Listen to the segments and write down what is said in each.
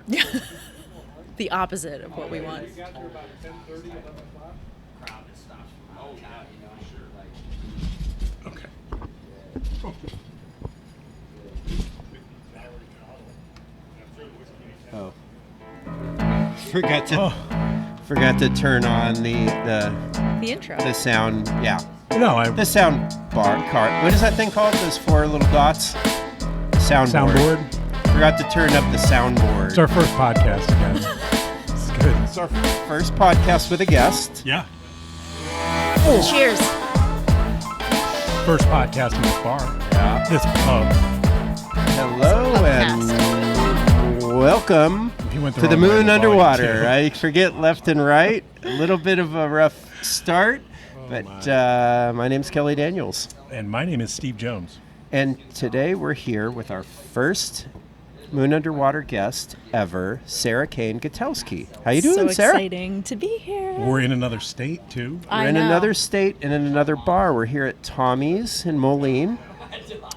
The opposite of what we want. Okay. Oh. Forgot to turn on the intro. The sound. Yeah. No, the sound bar card. What is that thing called? Those four little dots. Soundboard. Forgot to turn up the soundboard. It's our first podcast again. It's good. It's our first podcast with a guest. Yeah. Oh. Cheers. First podcast in this bar. Yeah. This pub. Hello and welcome to the Moon Underwater. I forget left and right. A little bit of a rough start, but my name's Kelly Daniels. And my name is Steve Jones. And today we're here with our first Moon Underwater guest ever, Sarah Kain Gutowski. How you doing, Sarah? So exciting to be here. We're in another state, too. We're in another state and in another bar. We're here at Tommy's in Moline.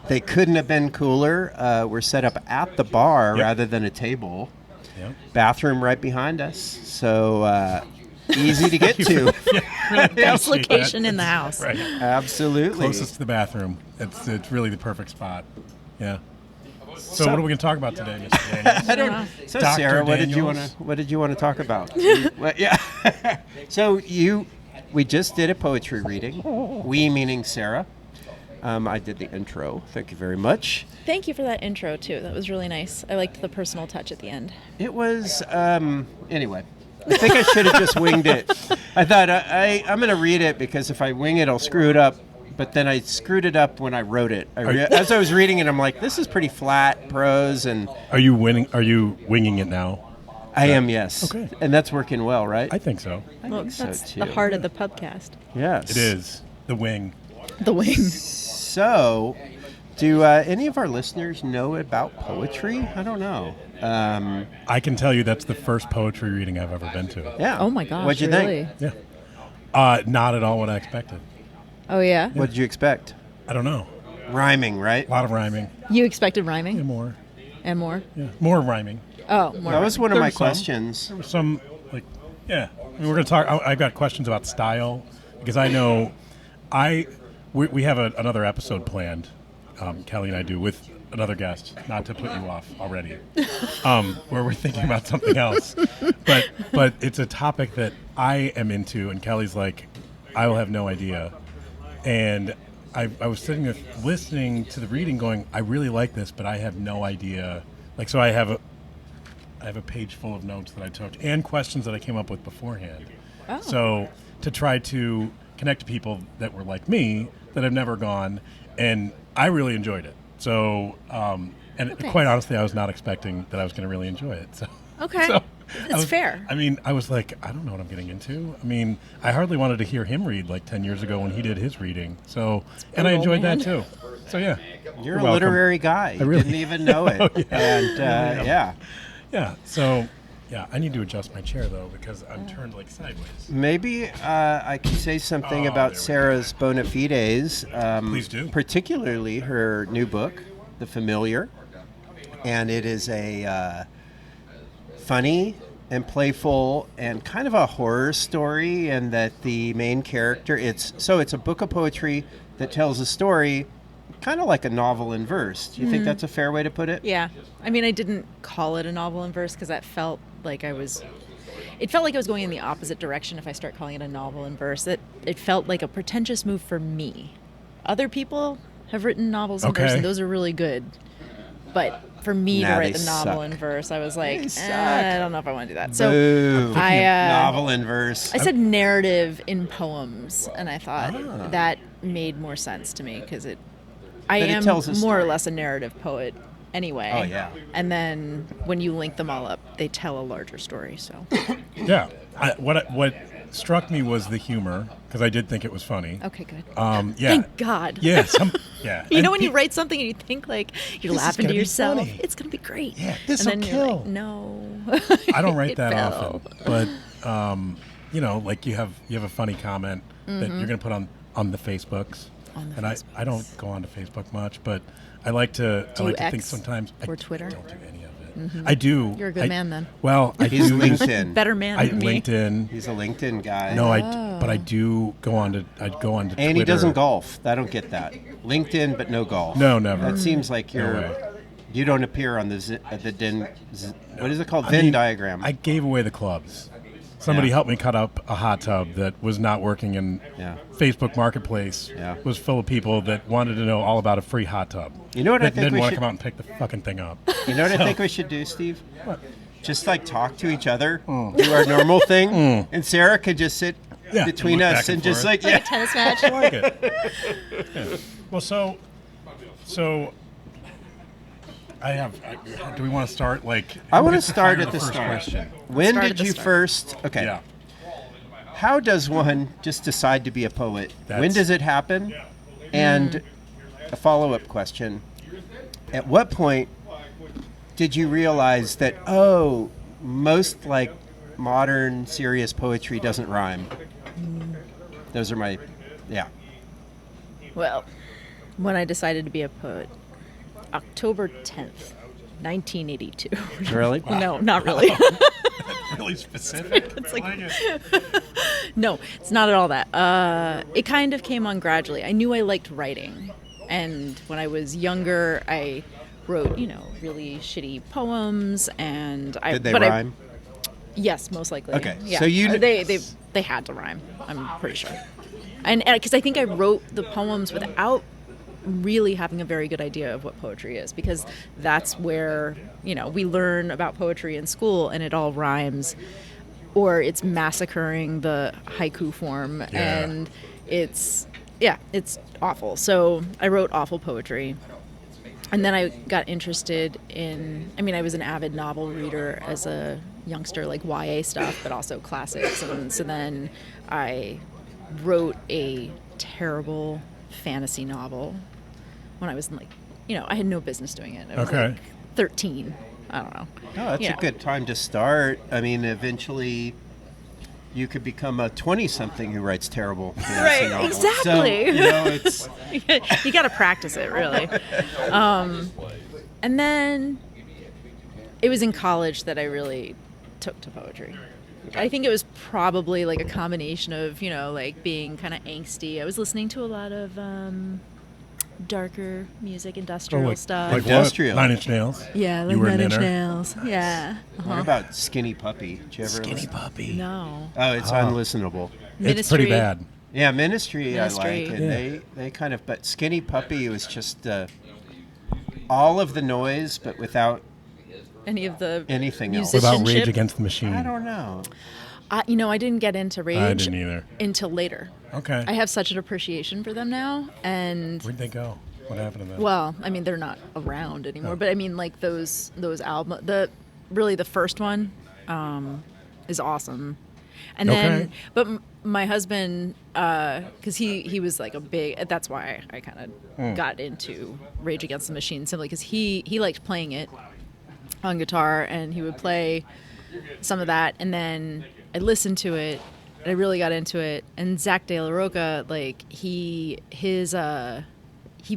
They couldn't have been cooler. We're set up at the bar rather than a table. Yep. Bathroom right behind us. So easy to get to. Best location in the house. Right. Absolutely. Closest to the bathroom. It's really the perfect spot. Yeah. So what are we going to talk about today, Mr. Daniels? I don't know. So Dr. Sarah, what Daniels? did you want to talk about? So we just did a poetry reading. We meaning Sarah. I did the intro. Thank you very much. Thank you for that intro, too. That was really nice. I liked the personal touch at the end. It was, anyway. I think I should have just winged it. I thought I'm going to read it because if I wing it, I'll screw it up. But then I screwed it up when I wrote it. As I was reading it, I'm like, this is pretty flat prose. And Are you winging it now? I am, yes. Okay. And that's working well, right? I think so. Well, so, that's too. the heart of the Pubcast. Yes. It is. The wing. The wing. So, do any of our listeners know about poetry? I don't know. I can tell you that's the first poetry reading I've ever been to. Yeah. Oh, my gosh. What'd you really? think? Yeah. Not at all what I expected. Oh, yeah? What did you expect? I don't know. Rhyming, right? A lot of rhyming. You expected rhyming? Yeah, more. And more? Yeah, more rhyming. Oh, more. That was one of There my was some. questions. There was some, we're going to talk. I've got questions about style because I know we have another episode planned, Kelly and I do, with another guest, not to put you off already, where we're thinking about something else. But it's a topic that I am into, and Kelly's like, I will have no idea. And I was sitting there listening to the reading going, I really like this, but I have no idea. So I have a page full of notes that I took and questions that I came up with beforehand. Oh. So to try to connect to people that were like me, that have never gone, and I really enjoyed it. So, quite honestly, I was not expecting that I was going to really enjoy it. So, Okay. It's fair. I mean, I was like, I don't know what I'm getting into. I mean, I hardly wanted to hear him read 10 years ago when he did his reading. So, and I enjoyed that too. So, yeah. You're a welcome. literary guy. You didn't even know it. Oh, yeah. And, yeah. Yeah. So, yeah, I need to adjust my chair, though, because I'm turned sideways. Maybe I can say something there about we Sarah's bona fides. Please do. Particularly her new book, The Familiar. And it is a funny and playful and kind of a horror story, and that the main character, it's a book of poetry that tells a story kind of like a novel in verse. Do you think that's a fair way to put it? Yeah. I mean, I didn't call it a novel in verse because that felt like I was going in the opposite direction if I start calling it a novel in verse. It felt like a pretentious move for me. Other people have written novels in verse, and those are really good. But for me to write the novel in verse, I was like, I don't know if I want to do that. So novel in verse. I said narrative in poems, and I thought that made more sense to me because I am more or less a narrative poet anyway. Oh, yeah. And then when you link them all up, they tell a larger story. So Yeah. What struck me was the humor, because I did think it was funny. okay, good. Yeah. Thank God. Yeah. Yeah. You know when you write something and you think you're laughing to yourself, funny. It's gonna be great. Yeah, this'll and then kill. You're like, no. I don't write It that fell. often, but you have a funny comment that you're going to put on the Facebooks, I don't go on to Facebook much, but I like to think sometimes or Twitter? I don't do any of it. I do. You're a good man then. Well, I He's do. LinkedIn. Better man I than me. LinkedIn. He's a LinkedIn guy. No, but I do go on to. I go on to Twitter. And he doesn't golf. I don't get that. LinkedIn, but no golf. No, never. That seems like No way. you don't appear on the what is it called? Venn diagram. I gave away the clubs. Somebody Yeah. helped me cut up a hot tub that was not working, and Yeah. Facebook Marketplace Yeah. was full of people that wanted to know all about a free hot tub. You know what I that think didn't we want to should- come out and pick the fucking thing up. You know what I think we should do, Steve? Just like talk to each other, do our normal thing, and Sarah could just sit Yeah, between and look us back and and just forth. like, yeah. Tennis match. I like it. Yeah. Well, so do we want to start like? I want to what's start fire at the first start. question? When Start did at the you start. first? Okay. Yeah. How does one just decide to be a poet? When That's- does it happen? And a follow-up question: at what point did you realize that most like modern serious poetry doesn't rhyme? Those are my, yeah. Well, when I decided to be a poet, October 10th, 1982. Really? No, not really. Really specific. It's like- I like it. No, it's not at all that. It kind of came on gradually. I knew I liked writing. And when I was younger, I wrote, really shitty poems. And Did they rhyme? Yes, most likely. Okay, Yeah. so you kn- they had to rhyme. I'm pretty sure. And because I think I wrote the poems without really having a very good idea of what poetry is, because that's where we learn about poetry in school and it all rhymes, or it's massacring the haiku form, Yeah. and it's awful. So I wrote awful poetry. And then I got interested in, I was an avid novel reader as a youngster, like YA stuff, but also classics. And so then I wrote a terrible fantasy novel when I was I had no business doing it. I was Okay. like 13. I don't know. No, that's a good time to start. Eventually you could become a 20-something who writes terrible fantasy Right, novels. exactly. So, it's You got to practice it, really. And then it was in college that I really took to poetry. I think it was probably like a combination of, being kind of angsty. I was listening to a lot of darker music, industrial stuff. Like Industrial. what? 9 Inch Nails. Yeah, You like were a Nine Inch ninner? Nails. Yeah. what about Skinny Puppy? Did you ever Skinny listen? Puppy. No. Oh, it's unlistenable. It's pretty bad. Yeah, Ministry I Ministry. like, and they kind of, but Skinny Puppy was just all of the noise, but without Any of the anything else. Without Rage musicianship? Against the Machine. I don't know. I didn't get into Rage I didn't either. until later. Okay. I have such an appreciation for them now, and Where'd they go? What happened to them? well, they're not around anymore. Oh. But like those albums, the first one is awesome. And then, Okay. but my husband, because he was like a big, that's why I kind of got into Rage Against the Machine, simply because he liked playing it on guitar, and he would play some of that, and then I listened to it, and I really got into it. And Zach De La Rocha, like he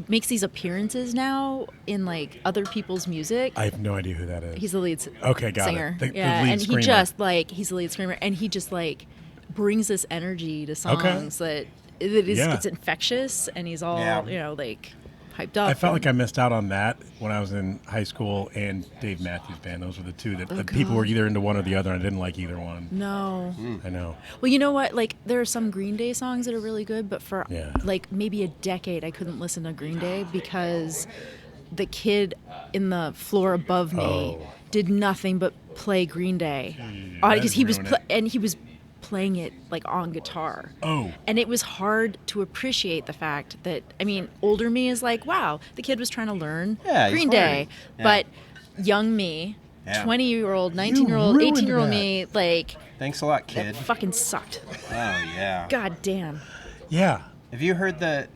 makes these appearances now in like other people's music. I have no idea who that is. He's the lead Okay, got it. singer. The Yeah, lead and screamer. he just like he's the lead screamer, and he just like brings this energy to songs that is Yeah. it's infectious, and he's all Yeah. like hyped up. I felt like and- I missed out on that when I was in high school, and Dave Matthews Band. Those were the two that Oh, that people God. were either into one or the other, and I didn't like either one. No. I know. Well, you know what? Like, there are some Green Day songs that are really good, but for Yeah. like maybe a decade, I couldn't listen to Green Day because the kid in the floor above me Oh. did nothing but play Green Day that'd because he was ruin it. and he was playing it like on guitar. Oh. And it was hard to appreciate the fact that older me is like, wow, the kid was trying to learn Yeah, he's Green learning. Day, Yeah. but young me. Yeah. 20-year-old, 19-year-old, ruined 18-year-old that. me, like, Thanks a lot, it kid. fucking sucked. Oh yeah. God damn. Yeah. Have you heard the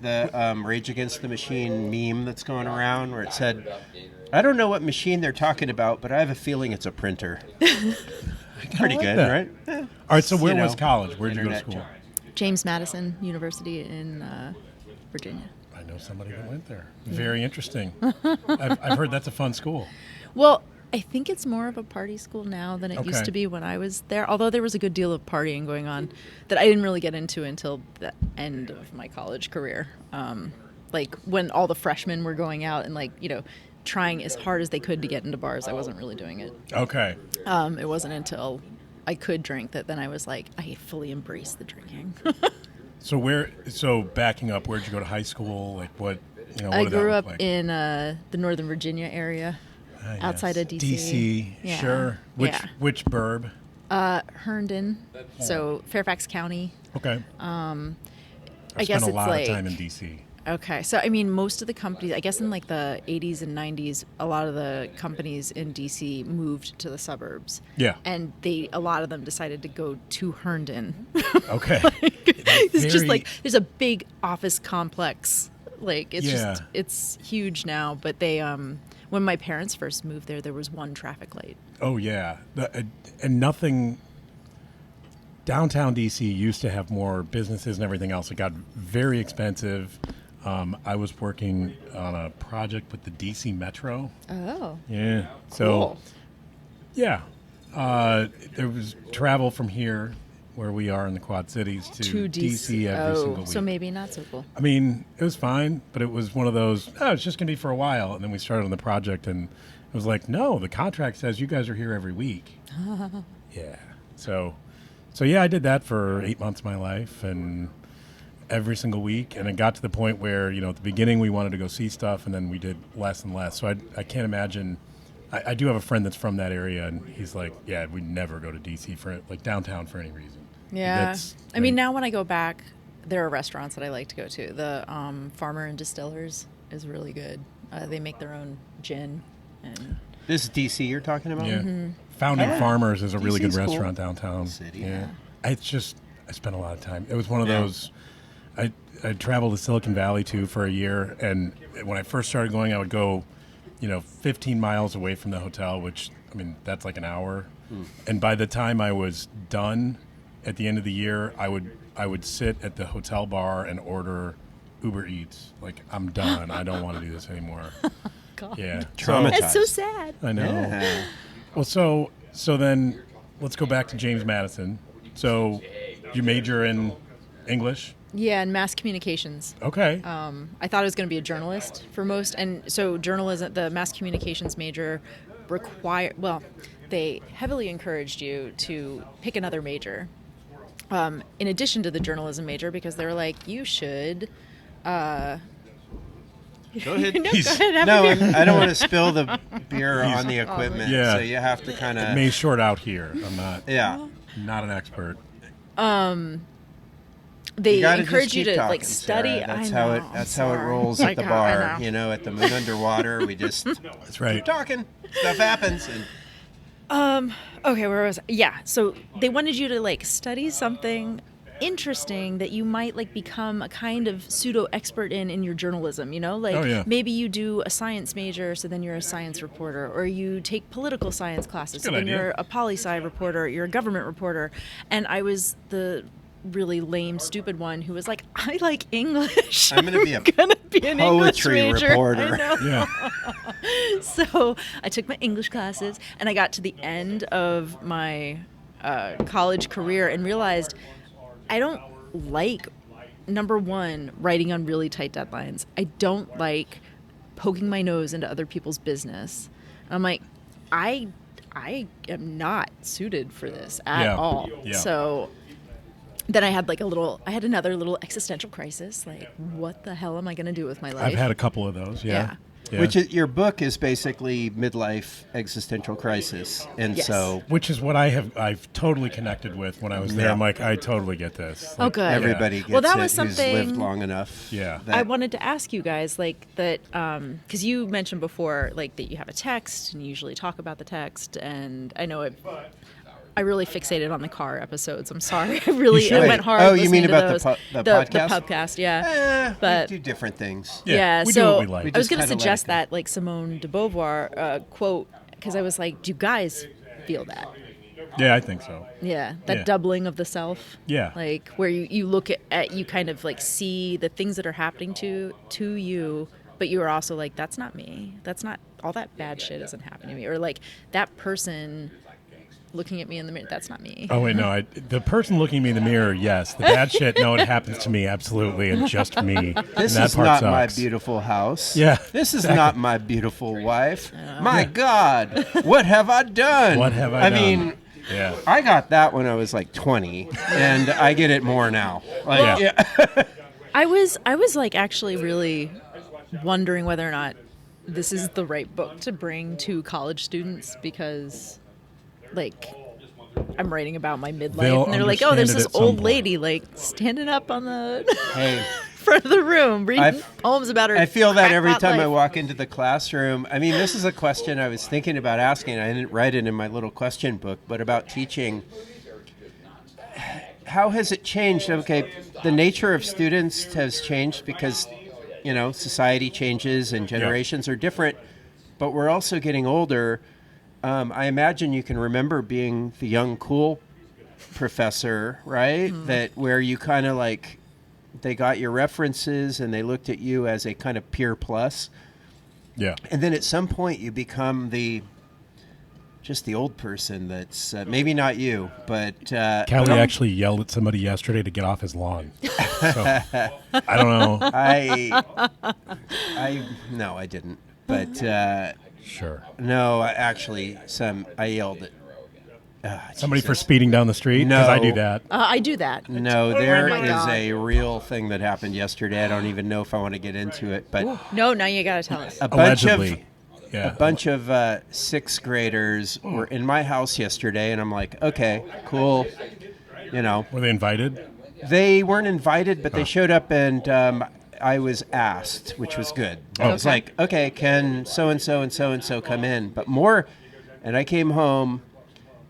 Rage Against the Machine meme that's going around where it said, "I don't know what machine they're talking about, but I have a feeling it's a printer." Pretty like good, that. right? Eh, All right. So where you was know, college? Where did you go to internet school? joke. James Madison University in Virginia. I know somebody that went there. Very interesting. I've heard that's a fun school. Well, I think it's more of a party school now than it used Okay. to be when I was there. Although there was a good deal of partying going on that I didn't really get into until the end of my college career. Like when all the freshmen were going out and like, trying as hard as they could to get into bars, I wasn't really doing it. Okay. It wasn't until I could drink that then I was like, I fully embraced the drinking. So backing up, where'd you go to high school? Like what? What I did that grew look up like? in the Northern Virginia area. Ah, yes. outside of DC. DC, Yeah. sure. Yeah. Which burb? Herndon, so Fairfax County. Okay. I I guess spent a it's lot like of time in DC. okay. So I mean, most of the companies, I guess in like the 80s and 90s, a lot of the companies in DC moved to the suburbs. Yeah. And a lot of them decided to go to Herndon. Okay. It's just Very- like there's a big office complex. Like Yeah. it's huge now. But they when my parents first moved there was one traffic light. Oh yeah, and nothing. Downtown DC used to have more businesses and everything else. It got very expensive. I was working on a project with the DC Metro. Oh. Yeah. So, Cool. yeah, there was travel from here, where we are in the Quad Cities, to DC every single week. So maybe not so cool. I mean, it was fine, but it was one of those, it's just going to be for a while. And then we started on the project, and it was like, no, the contract says you guys are here every week. Yeah. So yeah, I did that for 8 months of my life, and every single week. And it got to the point where, at the beginning we wanted to go see stuff, and then we did less and less. So I can't imagine. I do have a friend that's from that area, and he's like, yeah, we never go to DC for, like, downtown for any reason. Yeah. I mean, now when I go back, there are restaurants that I like to go to. The Farmer and Distillers is really good. They make their own gin. And This is DC you're talking about? Yeah. Founding Farmers is a really good DC's cool. restaurant downtown. City, Yeah. yeah. I spent a lot of time. It was one of Yeah. those. I traveled to Silicon Valley too for a year, and when I first started going, I would go, 15 miles away from the hotel, which, I mean, that's like an hour. And by the time I was done, at the end of the year, I would sit at the hotel bar and order Uber Eats. Like, I'm done. I don't want to do this anymore. God. Yeah. Traumatized. That's so sad. I know. Yeah. Well, so then let's go back to James Madison. So you major in English? Yeah, and mass communications. Okay. I thought I was going to be a journalist for most. And so journalism, the mass communications major they heavily encouraged you to pick another major. In addition to the journalism major, because they were like, you should. Go ahead. No, go ahead. Have No, a beer. I don't want to spill the beer on the equipment. Yeah. So you have to kind of. May short out here. I'm not an expert. They You gotta encourage just you keep to talking, like study. Sarah. That's I how know, it. I'm That's how it sorry. rolls I at the know, I bar. know. At the Moon Underwater, we just That's right. keep talking. Stuff happens. And Okay, where was I? Yeah, so they wanted you to like study something interesting that you might like become a kind of pseudo expert in your journalism, like Oh, yeah. maybe you do a science major, so then you're a science reporter, or you take political science classes, so Good then idea. you're a poli-sci reporter, you're a government reporter. And I was the really lame, stupid one who was like, I like English. I'm gonna be a gonna be an English poetry major. reporter. I know. Yeah. So I took my English classes, and I got to the end of my college career and realized I don't like, number one, writing on really tight deadlines. I don't like poking my nose into other people's business. I'm like, I am not suited for this at Yeah. all. Yeah. So then I had another little existential crisis. Like, what the hell am I going to do with my life? I've had a couple of those. Yeah. Yeah. Which is, your book is basically midlife existential crisis, and Yes. so Which is what I've totally connected with when I was there. Yeah. I'm like, I totally get this. Oh, Like, good. everybody gets Well, that it was who's lived something- long enough. Yeah. that- I wanted to ask you guys, like, that, because you mentioned before, like, that you have a text and you usually talk about the text, and I know I really fixated on the car episodes. I'm sorry. I should. went hard. Oh, you mean listening to about those. the podcast? The Pubcast, yeah. But we do different things. Yeah, we do so what we like. We I was just going to kinda let suggest it go. that, like, Simone de Beauvoir quote, because I was like, do you guys feel that? Yeah, I think so. Yeah, that Yeah. doubling of the self. Yeah. Like where you look at you kind of like see the things that are happening to you but you were also like, that's not me. That's not, all that bad shit isn't happening to me. Or like, that person looking at me in the mirror, that's not me. Oh wait, no. The person looking at me in the mirror, yes. The bad shit, no, it happens to me absolutely, and just me. This and that is part not sucks. my beautiful house. Yeah, This is not my beautiful wife. My God, what have I done? What have I done? mean, Yeah. I got that when I was like 20, and I get it more now. Like, Yeah. I was like actually really wondering whether or not this is the right book to bring to college students, because like I'm writing about my midlife They'll and they're like, oh, there's understand it this at some old point. lady like standing up on the Hey, front of the room reading I've- poems about her. I feel that every crackpot time I life. walk into the classroom. I mean, this is a question I was thinking about asking. I didn't write it in my little question book, but about teaching. How has it changed? Okay, the nature of students has changed because, society changes and generations are different, but we're also getting older. I imagine you can remember being the young, cool professor, right? That where you kind of like, they got your references and they looked at you as a kind of peer plus. Yeah. And then at some point you become just the old person that's maybe not you, but Callie actually yelled at somebody yesterday to get off his lawn. So, I don't know. No, I didn't. But Sure. no, I yelled at Somebody for Jesus. speeding down the street? Because No. I do that. I do that. No, there my is God. a real thing that happened yesterday. I don't even know if I want to get into it, but No, now you gotta tell us. a bunch Allegedly. a bunch of sixth graders were in my house yesterday, and I'm like, okay, cool. Were they invited? They weren't invited, but they showed up, and I was asked, which was good. I was like, okay, can so-and-so and so-and-so come in? But more, and I came home,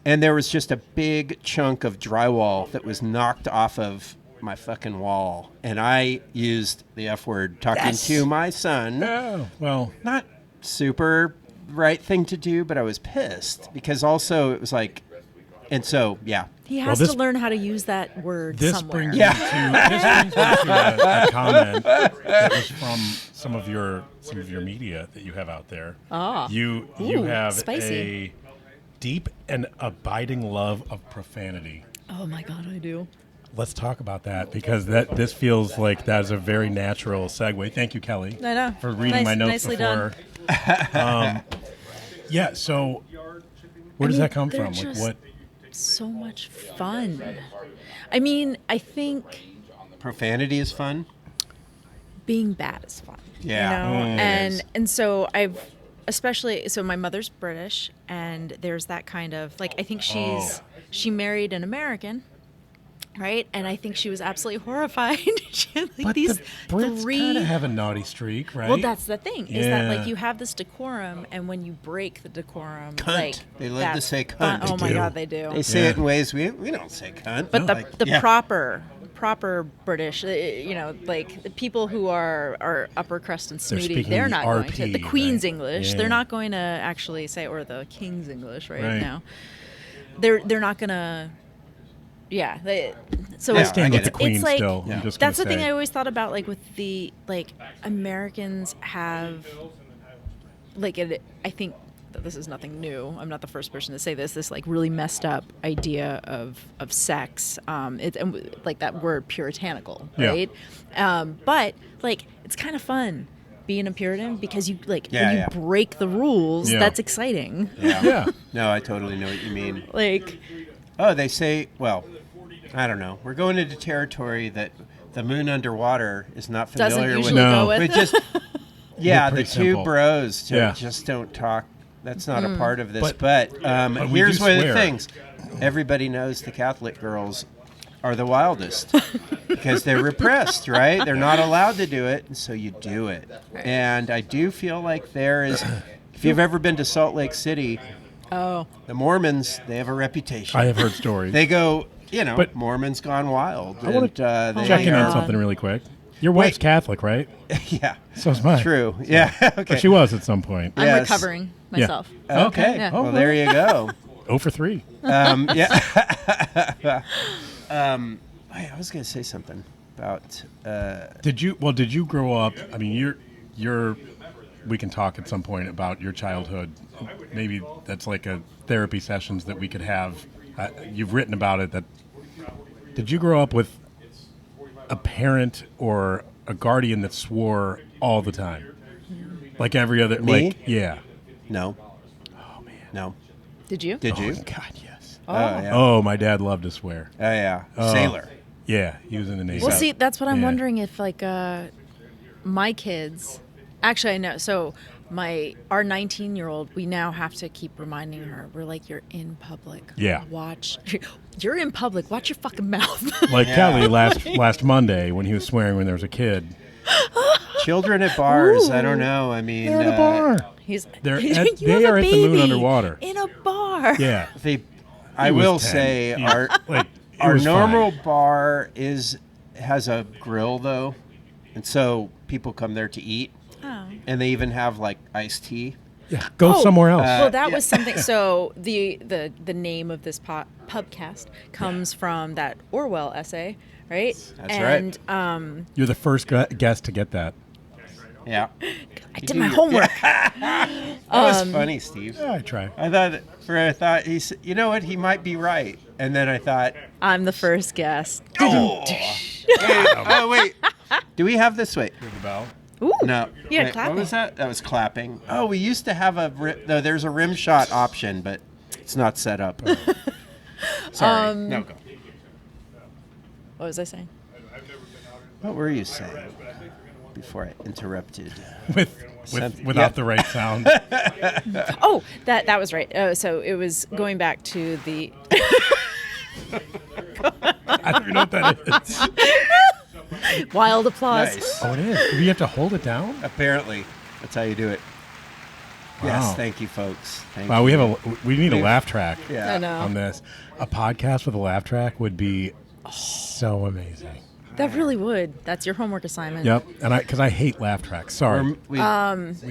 and there was just a big chunk of drywall that was knocked off of my fucking wall. And I used the F word talking to my son. Oh, well, Not super right thing to do, but I was pissed because also it was like, and so, yeah. He has this- to learn how to use that word this somewhere. brings me to a comment that was from some of your media that you have out there. You Ooh, have spicy. a deep and abiding love of profanity. Oh my God, I do. Let's talk about that because this feels like that is a very natural segue. Thank you, Kelly, I know. for reading my notes Nicely before. done. Yeah. So, where does that come they're from? Like just what? so much fun. I mean, I think Profanity is fun. being bad is fun. Yeah. You know? It is. And so so my mother's British, and there's that kind of like, I think she married an American. Right, and I think she was absolutely horrified. She had, like, But these the Brits three. kind of have a naughty streak, right? Well, that's the thing is that Yeah. like you have this decorum, and when you break the decorum, Cunt. like They love to that's say fun. cunt. Oh my do. God, they do. They say Yeah. it in ways we don't say cunt. But the Yeah. proper British, like the people who are upper crust and snooty, speaking they're the not going to RP, the Queen's right? English. Yeah. They're not going to actually say, or the King's English right, Right. now. They're not going to. Yeah. So Yeah, it's, I Stand with get the it. Queen it's like still. I'm just gonna that's the thing say. I always thought about, like with the like Americans have like I think that this is nothing new. I'm not the first person to say this. This like really messed up idea of sex. It's like that word puritanical, Yeah. right? But like it's kind of fun being a Puritan because you like Yeah, when you yeah. break the rules. Yeah. That's exciting. Yeah. Yeah. No, I totally know what you mean. Like Oh, they say, well, I don't know. We're going into territory that the moon underwater is not doesn't familiar usually with. No. go with. But just, yeah, the pretty two simple. bros Yeah. just don't talk. That's not a part of this. But- But, we here's do one of the swear. things. Everybody knows the Catholic girls are the wildest because they're repressed, right? They're not allowed to do it, and so you do it. And I do feel like there is, if you've ever been to Salt Lake City, Oh. the Mormons, they have a reputation. I have heard stories. They go, But- Mormons gone wild. I want and, to they check in on God. something really quick. Your wife's Wait. Catholic, right? Yeah, So is mine. true. Yeah, okay. But she was at some point. I'm Yes. recovering myself. Okay, Yeah. well, there you go. 0 for 3. Yeah. I was going to say something about. Did you grow up? I mean, we can talk at some point about your childhood. Maybe that's like a therapy sessions that we could have. You've written about it. Did you grow up with a parent or a guardian that swore all the time? Like every other... Me? Like, yeah. No. Oh, man. No. Did you? Did you? Oh, God, yes. Oh, yeah. Oh, my dad loved to swear. Oh, yeah. Oh. Sailor. Yeah, he was in the Navy. Well, see, that's what I'm Yeah. wondering if, like, my kids... Actually, I know. So, our 19-year-old, we now have to keep reminding her. We're like, you're in public. Yeah. You're in public. Watch your fucking mouth. Like Yeah. Kelly last Monday when he was swearing when there was a kid. Children at bars. Ooh. I don't know. I mean, They're in a bar. He's. They're you at- have they a are at the moon baby underwater. in a bar. Yeah. I He was will 10. say He- our like, it our was normal fine. bar has a grill though, and so people come there to eat, Oh. and they even have like iced tea. Yeah. Go Oh, somewhere else. Well, that yeah. was something. So the name of this Pubcast comes from that Orwell essay, right? That's and, right. You're the first guest to get that. Yeah, I did my homework. that was funny, Steve. Yeah, I try. I thought you know what, he might be right, and then I thought, I'm the first guest. oh, wait, do we have this? Wait, Hear the bell. Ooh. no, Yeah, wait, clapping. what was that? That was clapping. Oh, we used to have no, there's a rim shot option, but it's not set up. Sorry, no, go. What was I saying? What were you saying before I interrupted? Without Yeah. the right sound. Oh, that was right. So it was going back to the. I don't even know what that is. Wild applause. Nice. Oh, it is. Do you have to hold it down? Apparently, that's how you do it. Wow. Yes, thank you, folks. Thank Wow, you. we need a laugh track Yeah. I know. on this. A podcast with a laugh track would be so amazing. That really would. That's your homework assignment. Yep, and because I hate laugh tracks. Sorry, We, we have.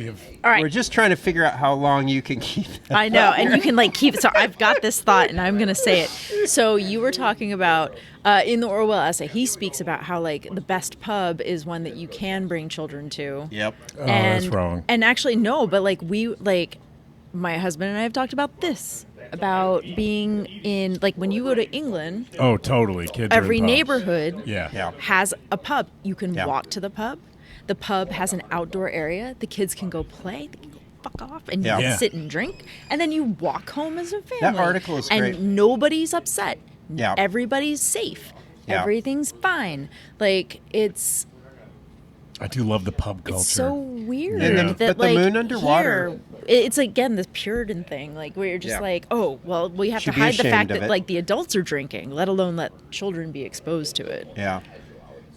All right. we're just trying to figure out how long you can keep that. I know, and you can like keep it. So I've got this thought, and I'm going to say it. So you were talking about in the Orwell essay, he speaks about how like the best pub is one that you can bring children to. Yep. Oh, that's wrong. And actually, no, but like my husband and I have talked about this about being in like when you go to England. Oh, totally. Kids. are in Every pubs. neighborhood Yeah. Yeah. has a pub. You can Yeah. walk to the pub. The pub has an outdoor area. The kids can go play. They can go fuck off and you Yeah. can Yeah. sit and drink. And then you walk home as a family. That article is and great. nobody's upset. Yeah. Everybody's safe. Yeah. Everything's fine. Like it's I do love the pub culture. so weird And the- that but the like moon underwater- here, it's again this Puritan thing, like where you're just Yeah. like, oh well, we have Should to be hide the ashamed fact of that it. like the adults are drinking, let alone let children be exposed to it. Yeah.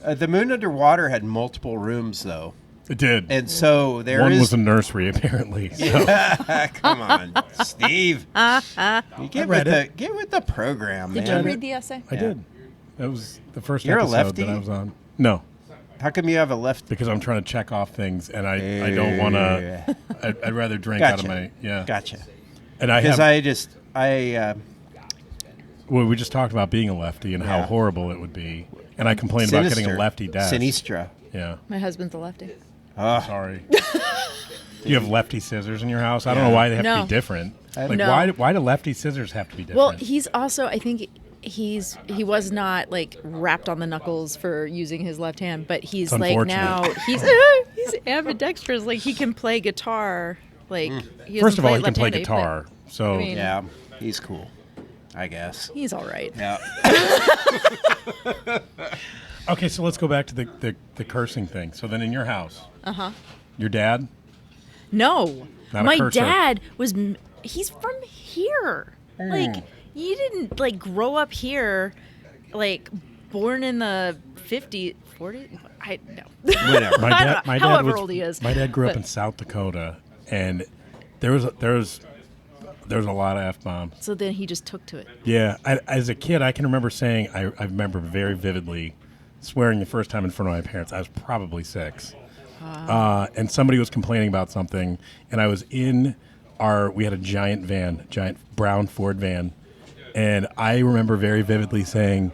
The moon underwater had multiple rooms though, It did. and so there One is. was a nursery, apparently. So. Come on, Steve. You get read with the program, Did man. you read the essay? I did. That was the first You're a episode lefty? that I was on. No, How come you have a left? because I'm trying to check off things, and I don't want to. I'd rather drink out of Gotcha. my Gotcha. And I Because have. Well, we just talked about being a lefty and how Yeah. horrible it would be, and I complained about getting a lefty desk. Sinistra. Yeah, My husband's a lefty. sorry. Do you have lefty scissors in your house? I don't know why they have to No. be different. Like No. why do lefty scissors have to be different? Well, he's also, I think he was not like wrapped on the knuckles for using his left hand, but he's It's like now unfortunate. he's ambidextrous. Like he can play guitar. Like he First of all, he doesn't can play left-handed, guitar. So I mean- Yeah, he's cool. I guess. but he's all right. Yeah. okay, so let's go back to the cursing thing. So then, in your house, your dad. No, Not a my cursor. dad was. He's from here. Like you didn't like grow up here, like born in the 50s, 40s. I no. Whatever. My I don't dad. know, My dad however was, old he is. My dad grew up But- in South Dakota, and there was a lot of f-bombs. So then he just took to it. Yeah, as a kid, I can remember saying, I remember very vividly swearing the first time in front of my parents. I was probably 6. And somebody was complaining about something, and I was in we had a giant brown Ford van, and I remember very vividly saying,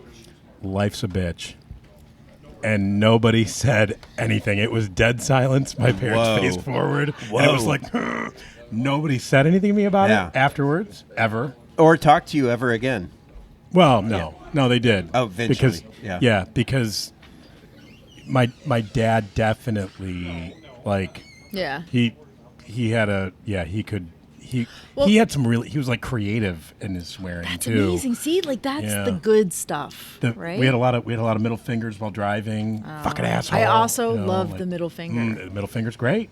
"Life's a bitch." and nobody said anything. It was dead silence. My parents Whoa. faced forward. Whoa. And it was like, nobody said anything to me about Yeah. it afterwards, ever. Or talk to you ever again. Well, no. No, they did. Oh, eventually. Because, because my dad definitely, like, Yeah. he had a, he could, he had some really, he was like creative in his swearing That's too. amazing. See, like that's Yeah. the good stuff, right? We had a lot of middle fingers while driving. Fucking asshole. I also you know, love like, the middle finger. The middle finger's great.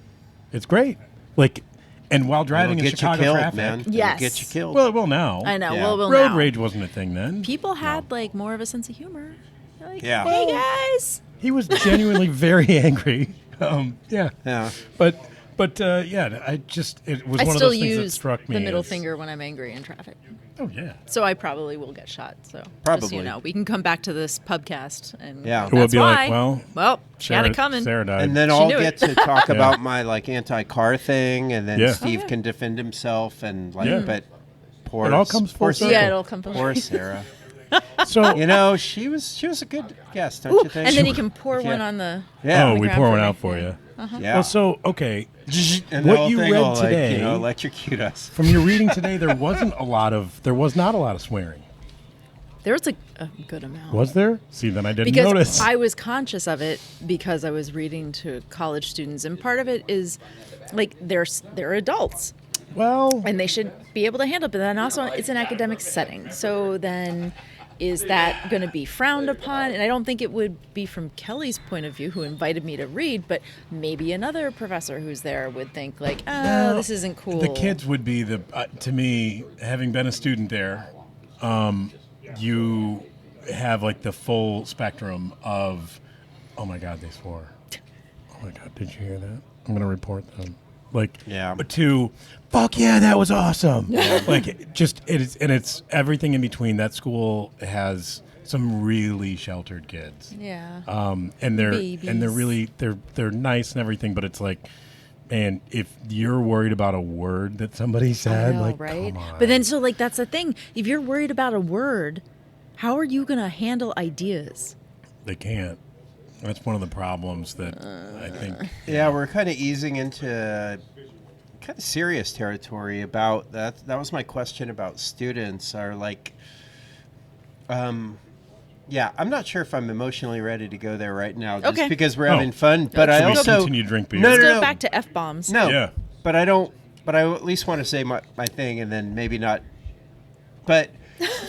It's great. Like, and while driving It'll in get Chicago you killed, traffic, man. Yes. It'll get you killed. well, it will now. I know. Yeah. Well, Road now. rage wasn't a thing then. People had like more of a sense of humor. They're like, Yeah. hey guys. He was genuinely very angry. Yeah. Yeah. But I just it was I one of still those things that use struck me the middle as- finger when I'm angry in traffic. Oh yeah. So I probably will get shot. So just, Probably. you know, we can come back to this pubcast and Yeah. that's We'll be why. like, well, she had it coming. Sarah died. And then She I'll knew get it. to talk Yeah. about my like anti-car thing, and then Yeah. Steve Oh, yeah. can defend himself, and like, Yeah. but poor, It all comes full poor circle. Sarah. Yeah, it'll come full Poor circle. Sarah. so You know, she was a good guest, don't Ooh, you think? and then you can pour Yeah. one on the. Yeah. we ground pour for one me. out for you. Yeah. Well, so okay, And what the whole you thing read will, like, today- electrocute us. from your reading today, there was not a lot of swearing. There was a good amount. Was there? See, then I didn't Because notice. I was conscious of it because I was reading to college students, and part of it is like they're adults well, and they should be able to handle it. But then also it's an academic setting, so then is that going to be frowned upon? And I don't think it would be from Kelly's point of view, who invited me to read, but maybe another professor who's there would think like, well, this isn't cool. The kids would be to me, having been a student there, you have like the full spectrum of, oh my God, they swore. Oh my God, did you hear that? I'm going to report them. Like, Yeah. to, fuck yeah, that was awesome. Like, it's everything in between. That school has some really sheltered kids. Yeah. And they're Babies. really they're nice and everything, but it's like, man, if you're worried about a word that somebody I said, know, like, right? come on. But then, so like that's the thing. If you're worried about a word, how are you going to handle ideas? They can't. That's one of the problems that I think. Yeah, we're kind of easing into kind of serious territory about that. That was my question about students. Are like, yeah, I'm not sure if I'm emotionally ready to go there right now, just Okay. because we're Oh. having fun. But I Should we also continue to drink beer? No, Let's no, go no. back to F bombs. No, Yeah. but I don't. But I at least want to say my thing, and then maybe not. But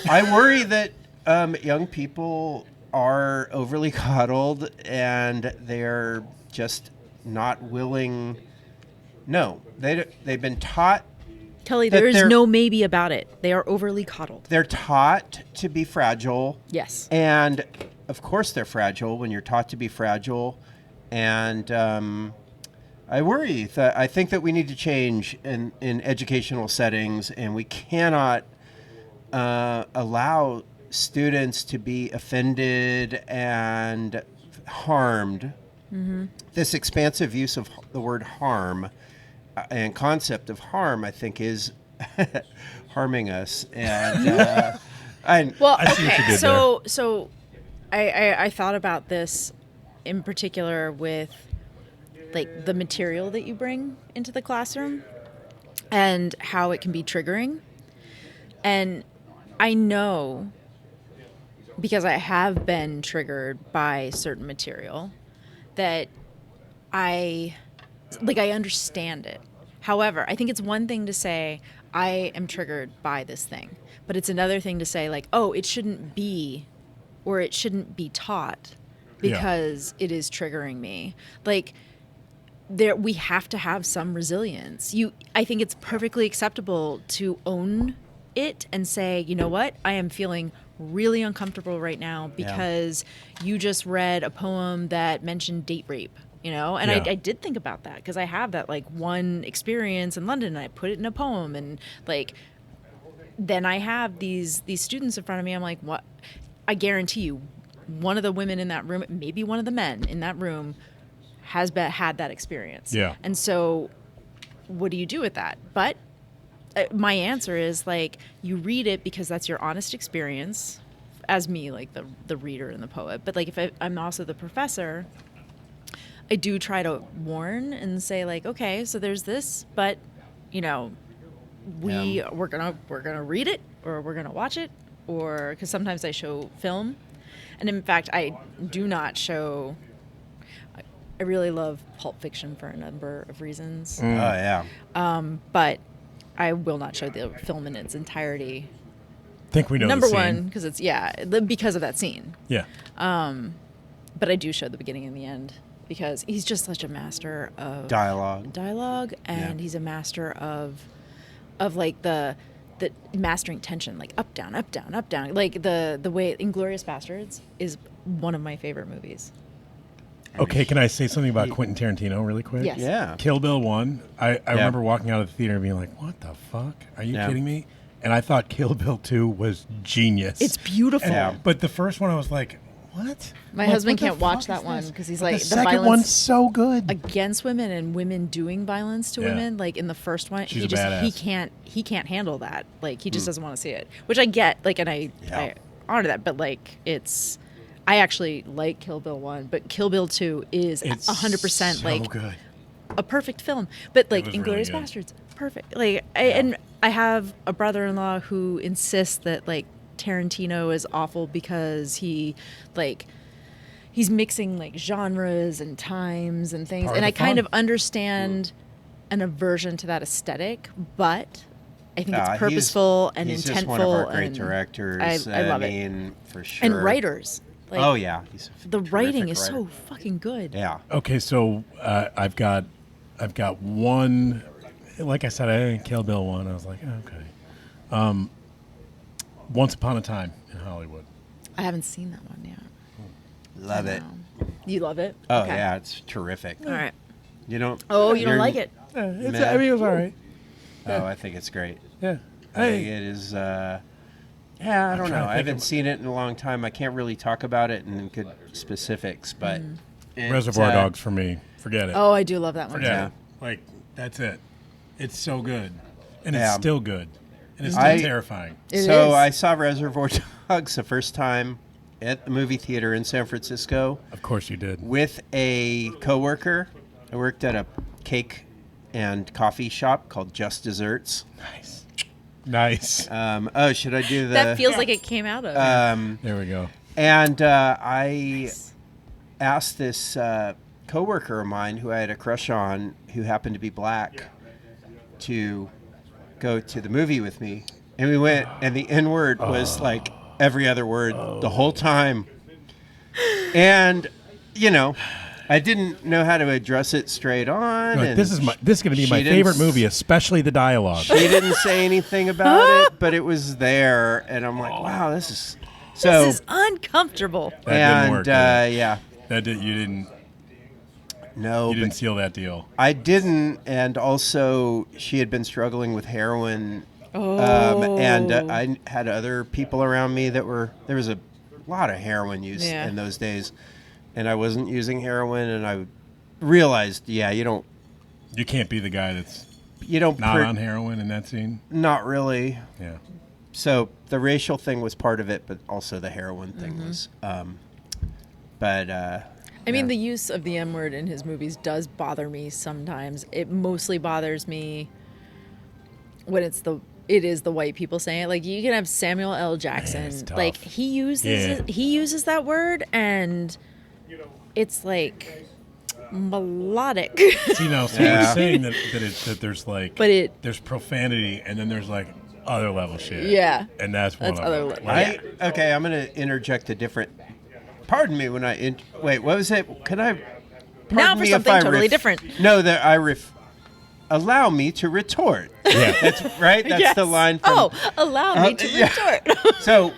I worry that young people are overly coddled, and they're just not willing. No, they've been taught. Kelly, that there is they're- no maybe about it. They are overly coddled. They're taught to be fragile. Yes. And of course, they're fragile when you're taught to be fragile. And I worry that I think that we need to change in educational settings, and we cannot allow students to be offended and harmed. Mm-hmm. This expansive use of the word harm and concept of harm, I think, is harming us. And Well, I see what you okay. did So I thought about this in particular with like the material that you bring into the classroom and how it can be triggering. And I know because I have been triggered by certain material that I understand it. However, I think it's one thing to say, I am triggered by this thing. But it's another thing to say, like, oh, it shouldn't be, or it shouldn't be taught because it is triggering me. Like, we have to have some resilience. I think it's perfectly acceptable to own it and say, you know what, I am feeling really uncomfortable right now because you just read a poem that mentioned date rape, you know? And Yeah. I did think about that because I have that like one experience in London and I put it in a poem and like, then I have these students in front of me. I'm like, what? I guarantee you, one of the women in that room, maybe one of the men in that room has had that experience. Yeah. And so what do you do with that? But my answer is like, you read it because that's your honest experience as me, like the reader and the poet. But like if I'm also the professor, I do try to warn and say like, okay, so there's this, but you know, we're gonna read it or we're gonna watch it, or because sometimes I show film, and in fact I do not show. I really love Pulp Fiction for a number of reasons, Oh yeah. but I will not show the film in its entirety. Think we know Number the scene. one, because it's because of that scene. Yeah. But I do show the beginning and the end because he's just such a master of Dialogue. and Yeah. he's a master of like the mastering tension, like up down, like the way Inglourious Bastards is one of my favorite movies. Okay, can I say something about Quentin Tarantino really quick? Yes. Yeah. Kill Bill 1, I remember walking out of the theater and being like, what the fuck? Are you Yeah. kidding me? And I thought Kill Bill 2 was genius. It's beautiful. Yeah. But the first one I was like, what? My Like, husband what the can't watch fuck that is one this? because he's But like the the second violence one's so good. against women and women doing violence to Yeah. women. Like in the first one, She's he a just badass. he can't handle that. Like he just doesn't want to see it, which I get. Like and I honor that, but like it's. I actually like Kill Bill 1, but Kill Bill 2 is It's 100% so like good. a perfect film. But like was Inglourious really good. Bastards, perfect. Like and I have a brother-in-law who insists that like Tarantino is awful because he's mixing like genres and times and things. Part And of I the kind fun. of understand an aversion to that aesthetic, but I think it's He's- purposeful and he's intentful. just one of our great and directors. I love it. mean, for sure. And writers. Like, Oh yeah. He's a the writing terrific is so writer. fucking good. Yeah. Okay, so I've got one. Like I said, I didn't Kill Bill 1. I was like, okay. Once Upon a Time in Hollywood. I haven't seen that one yet. Love it. No. You love it? Oh Okay. yeah, it's terrific. All right. You don't. Oh, you don't you're- like it? Meh. I mean, it was all right. Oh, I think it's great. Yeah. I think it is. Yeah, I don't trying know. to I think haven't of- seen it in a long time. I can't really talk about it in good specifics, but it, Reservoir Dogs for me. Forget it. Oh, I do love that one. Forget yeah. it. Like, that's it. It's so good. And it's Yeah. still good. And it's still I- terrifying. It So is. I saw Reservoir Dogs the first time at the movie theater in San Francisco Of course you did. with a coworker. I worked at a cake and coffee shop called Just Desserts. Nice. Nice. Oh, should I do the? That feels like it came out of. There we go. And I asked this coworker of mine who I had a crush on, who happened to be black, to go to the movie with me. And we went, and the N word was like every other word the whole time. And, you know, I didn't know how to address it straight on. Like, and this is going to be she my didn't favorite s- movie, especially the dialogue. She didn't say anything about it, but it was there. And I'm like, wow, this is. So, this is uncomfortable. That didn't and work. did it? yeah. You No, didn't but seal that deal. I didn't, and also she had been struggling with heroin, Oh. and I had other people around me that were. There was a lot of heroin use Yeah. in those days, and I wasn't using heroin, and I realized, yeah, you You can't be the guy that's don't not on heroin in that scene. not really. Yeah. So the racial thing was part of it, but also the heroin thing was. But I mean, the use of the M word in his movies does bother me sometimes. It mostly bothers me when it is the white people saying it. Like you can have Samuel L. Jackson, it's tough. like he uses that word, and it's like melodic. See, now, so Yeah. you're saying that there's like, But there's profanity and then there's like other level shit. Yeah. And that's one That's of other them. level. Like, okay, I'm going to interject a different. Pardon me when I wait. What was it? Can I? Now pardon for me if something I totally different. No, that allow me to retort. Yeah. That's right. That's the Yes. line. From, Oh, allow me to yeah. retort. So,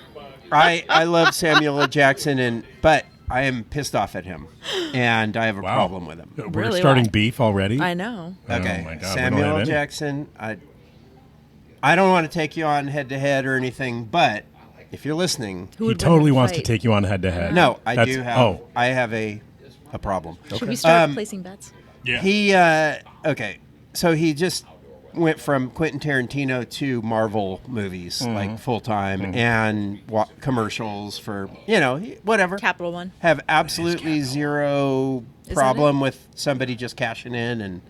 I love Samuel L. Jackson, but I am pissed off at him, and I have a wow. problem with him. We're Really? starting Why? beef already? I know. Okay, Oh my God, we don't Samuel have L. any. Jackson. I don't want to take you on head to head or anything, but if you're listening, Who He would win totally the wants to fight? take you on head to head. no, I That's- do have. Oh, I have a problem. Should we start Um, placing bets? yeah. He okay, so he just went from Quentin Tarantino to Marvel movies, like full time, and commercials for, whatever. Capital One. Have absolutely zero problem with somebody just cashing in and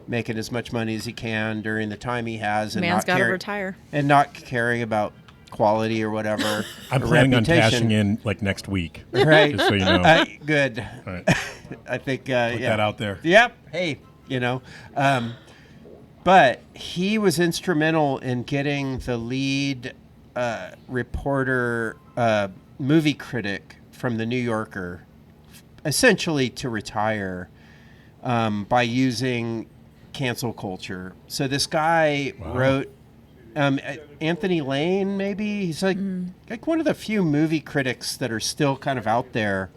making as much money as he can during the time he has, and Man's got to retire. And not caring about quality or whatever. I'm planning on cashing in like next week. Right. Just so you know. Good. Right. I think, Put that out there. Yep. Hey, but he was instrumental in getting the lead reporter, movie critic from the New Yorker, essentially to retire by using cancel culture. So this guy wrote, Anthony Lane, maybe? He's like one of the few movie critics that are still kind of out there,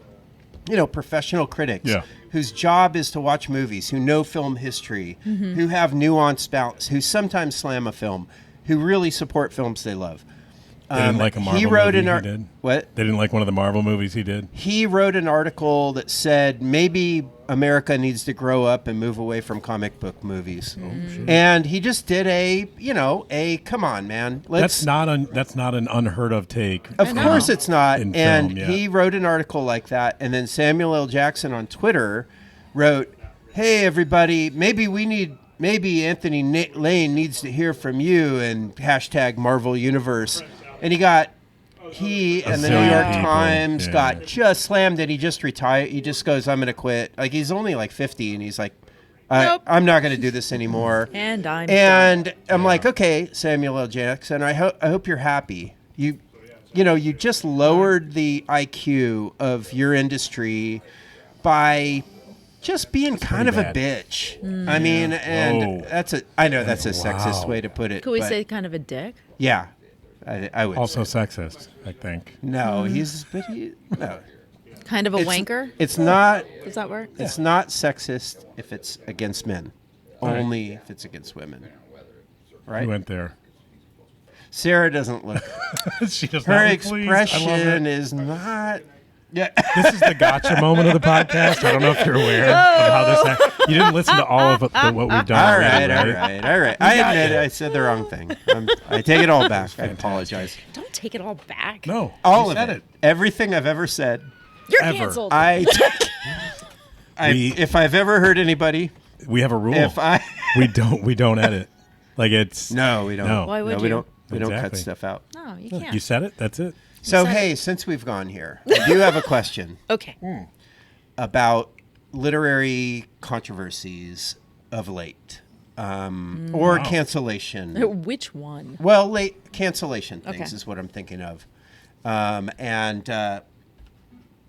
professional critics whose job is to watch movies, who know film history, who have nuanced balance, who sometimes slam a film, who really support films they love. They didn't like a Marvel movie he did? What? They didn't like one of the Marvel movies he did? He wrote an article that said maybe America needs to grow up and move away from comic book movies. And he just did a come on, man. That's not an unheard of take. Of course it's not. And film, he wrote an article like that. And then Samuel L. Jackson on Twitter wrote, "Hey, everybody, maybe Anthony Lane needs to hear from you," and hashtag Marvel Universe. And he and the New York Times got just slammed, and he just retired. He just goes, "I'm going to quit." Like, he's only like 50, and he's like, Nope. I'm not going to do this anymore. And I'm I'm like, okay, Samuel L. Jackson, I hope you're happy. You just lowered the IQ of your industry by just being kind of bad. a bitch. I mean, and I know that's a sexist way to put it. Could we say kind of a dick? Yeah. I would Also say. sexist, I think. No, no. Kind of a wanker? It's not. Does that work? It's not sexist if it's against men. Only if it's against women. Right? We went there. Sarah doesn't look. She does Her not look pleased. I love expression it. is not. Yeah. This is the gotcha moment of the podcast. I don't know if you're aware of how this. You didn't listen to all of what we've done. All already, right. I admit I said the wrong thing. I take it all back. I apologize. Don't take it all back. No, All you of said it. Everything I've ever said. You're Ever. canceled. If I've ever hurt anybody, We have a rule. we don't edit. Like it's No, we don't. No. Why would no, you? we don't. We don't cut Exactly. stuff out. No, you can't. You said it. That's it. So said hey, it. since we've gone here, I do have a question Okay. about literary controversies of late, or cancellation. Which one? Well, late cancellation things Okay. is what I'm thinking of,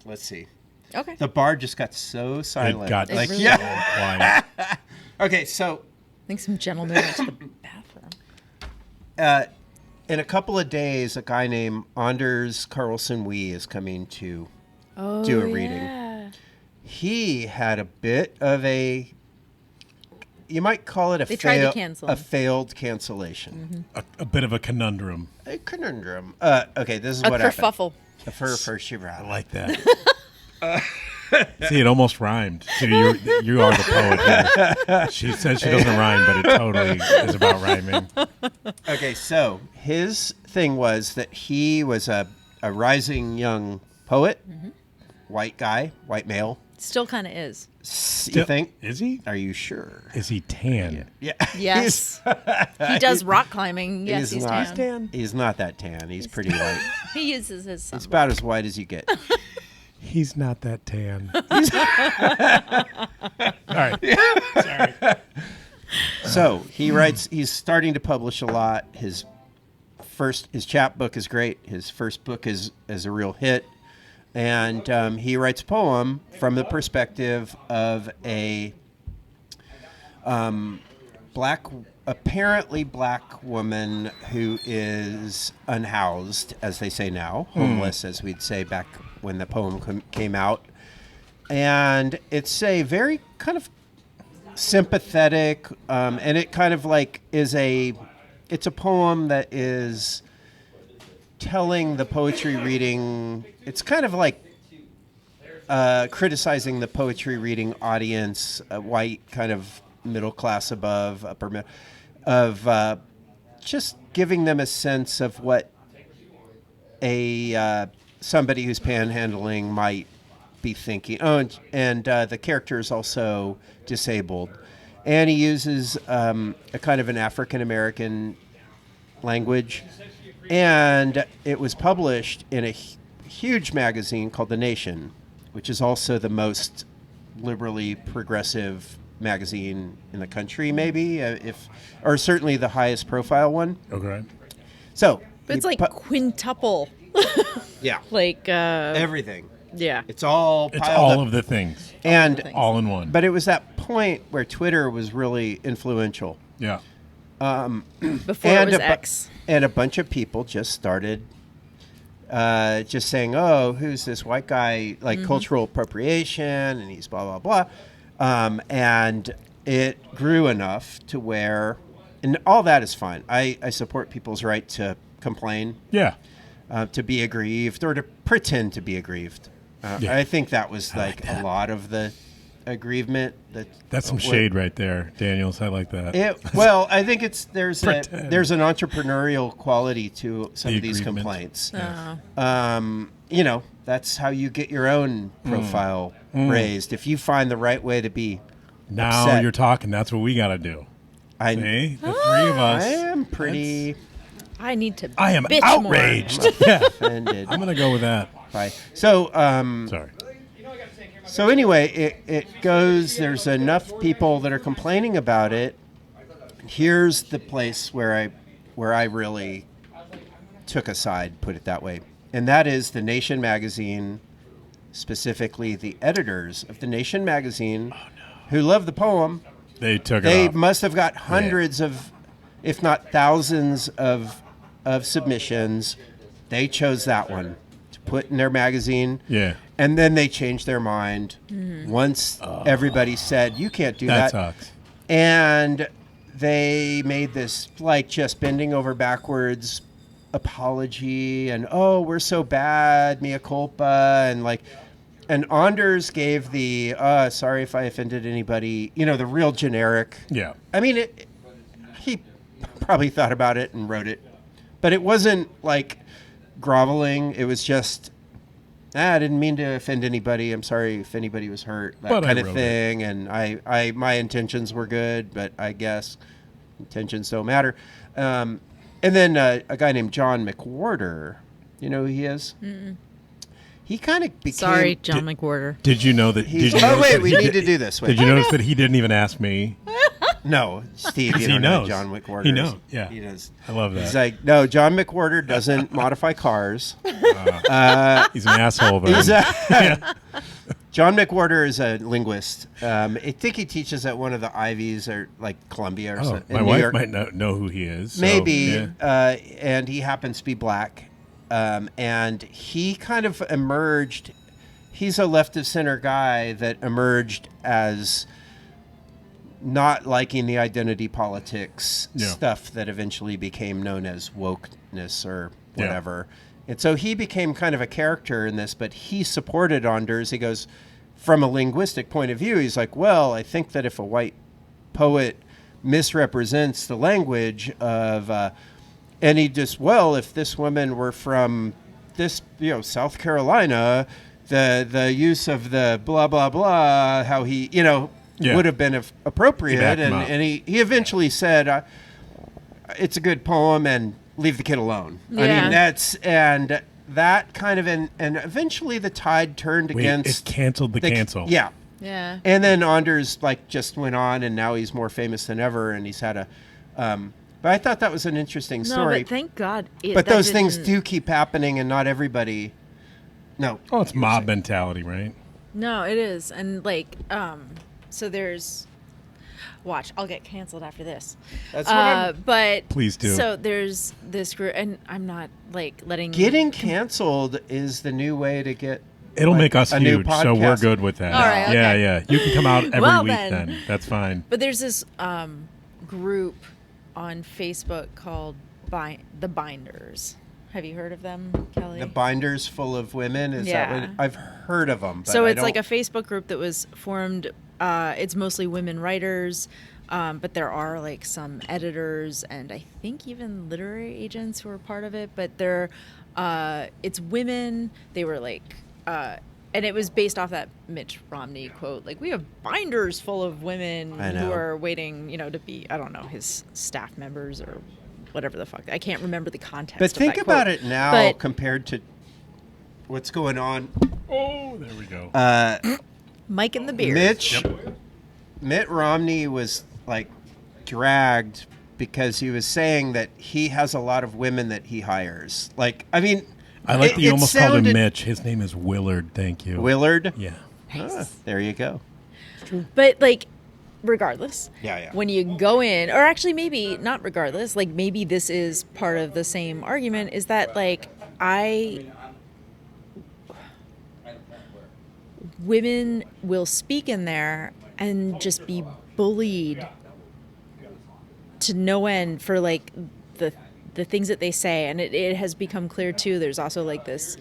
let's see. Okay. The bar just got so silent. It got It really so did. quiet. Okay, so I think some gentlemen went to the bathroom. in a couple of days, a guy named Anders Carlson Wee is coming to do a reading. Yeah. He had a bit of you might call it They tried to cancel a him. failed cancellation. A bit of a conundrum. A conundrum. Okay, this is A what happened. kerfuffle. A first year I like that. See, it almost rhymed. See, you are the poet here. She said she doesn't rhyme, but it totally is about rhyming. Okay, so his thing was that he was a rising young poet, white guy, white male. Still kind of is. You think? Is he? Are you sure? Is he tan? Yeah. Yes. He does rock climbing. Yes, he's not, tan. He's not that tan. He's pretty white. He uses his sun. He's about as white as you get. He's not that tan. All right. Sorry. So he writes. He's starting to publish a lot. His chap book is great. His first book is a real hit, and he writes a poem from the perspective of a apparently black woman who is unhoused, as they say now, homeless, as we'd say back when the poem came out. And it's a very kind of sympathetic, and it kind of like it's a poem that is telling the poetry reading. It's kind of like criticizing the poetry reading audience, white, kind of middle class above, upper middle. of just giving them a sense of what a somebody who's panhandling might be thinking. Oh, and the character is also disabled, and he uses a kind of an African American language, and it was published in a huge magazine called The Nation, which is also the most liberally progressive magazine in the country, maybe, or certainly the highest profile one. Okay. So, But it's like quintuple. yeah, Like everything. yeah. It's all It's piled all up. of the things, and all in one. but it was that point where Twitter was really influential. Yeah. Before it was X. And a bunch of people just started just saying, oh, who's this white guy, like cultural appropriation, and he's blah, blah, blah. And it grew enough to where, and all that is fine. I support people's right to complain, Yeah. to be aggrieved, or to pretend to be aggrieved. Yeah. I think that was like a lot of the aggrievement. That's some shade right there, Daniels. I like that. Well, I think there's Pretend. an entrepreneurial quality to some The of these aggrievement. complaints. Uh-huh. That's how you get your own profile raised. If you find the right way to be Now upset. you're talking. That's what we got to do. I See? The three of us. I am pretty I need to. I am bitch outraged. More. Yeah. offended I'm going to go with that. by. So, Sorry. so anyway, it goes. There's enough people that are complaining about it. Here's the place where I really took a side, put it that way, and that is the Nation magazine, specifically the editors of the Nation magazine, who love the poem. They took They it off. must have got hundreds of, if not thousands of submissions. They chose that one to put in their magazine. Yeah. And then they changed their mind once everybody said, you can't do That that. sucks. And they made this, like, just bending over backwards apology and, oh, we're so bad, mea culpa. And Anders gave the, sorry if I offended anybody, the real generic. Yeah. I mean, he probably thought about it and wrote it. But it wasn't, like, groveling. It was just, I didn't mean to offend anybody. I'm sorry if anybody was hurt. That But I kind of wrote thing. And my intentions were good, but I guess intentions don't matter. And then a guy named John McWhorter, you know who he is? Mm-mm. He kind of became... Sorry, John McWhorter. Did you know that? He's, Did you notice wait, that we he need did- to do this. Wait. Did you notice that he didn't even ask me? No, Steve, you He don't know knows. John McWhorter. He knows, yeah. He knows. I love that. He's like, no, John McWhorter doesn't modify cars. He's an asshole, but He's John McWhorter is a linguist. I think he teaches at one of the Ivies or like Columbia or something. my in New wife York. might not know who he is. so, Maybe, yeah. and he happens to be black. And he kind of emerged. He's a left of center guy that emerged as not liking the identity politics stuff that eventually became known as wokeness or whatever. And so he became kind of a character in this, but he supported Anders. He goes, from a linguistic point of view, he's like, well, I think that if a white poet misrepresents the language of, and he just, well, if this woman were from this, South Carolina, the use of the blah, blah, blah, how he, would have been appropriate. backed him And, up. and he eventually said, it's a good poem and leave the kid alone. I Yeah. mean, and that kind of, and eventually the tide turned Wait, against. it canceled the cancel. Yeah. Yeah. And then Anders just went on, and now he's more famous than ever, and he's had a. But I thought that was an interesting No, story. but thank God. But that those things didn't- do keep happening, and not everybody. No. Oh, it's mob mentality, right? No, it is, and so there's. Watch, I'll get canceled after this. That's what I'm. But Please do. So there's this group, and I'm not letting Getting canceled is the new way to get. It'll make us a new huge, so we're podcast. good with that. All right, Yeah, okay. yeah. You can come out every Well, week then. then. That's fine. But there's this group on Facebook called The Binders. Have you heard of them, Kelly? The binders full of women. Is that Yeah. what I've heard of them? But So I it's like a don't- Facebook group that was formed. It's mostly women writers. But there are like some editors and I think even literary agents who are part of it. But it's women. They were like, and it was based off that Mitch Romney quote, like, we have binders full of women who are waiting, to be, I don't know, his staff members or whatever the fuck. I can't remember the context. But think of that about quote. it now compared to what's going on. Oh, there we go. Mike and the Beard. Mitt Romney was like dragged because he was saying that he has a lot of women that he hires. Like, I mean, I like that you almost called him Mitch. His name is Willard. Thank you. Willard? Yeah. Nice. There you go. But like, regardless, Yeah. when you go in, or actually maybe not regardless, like maybe this is part of the same argument, is that like women will speak in there and just be bullied to no end for like the things that they say, and it has become clear too. There's also like this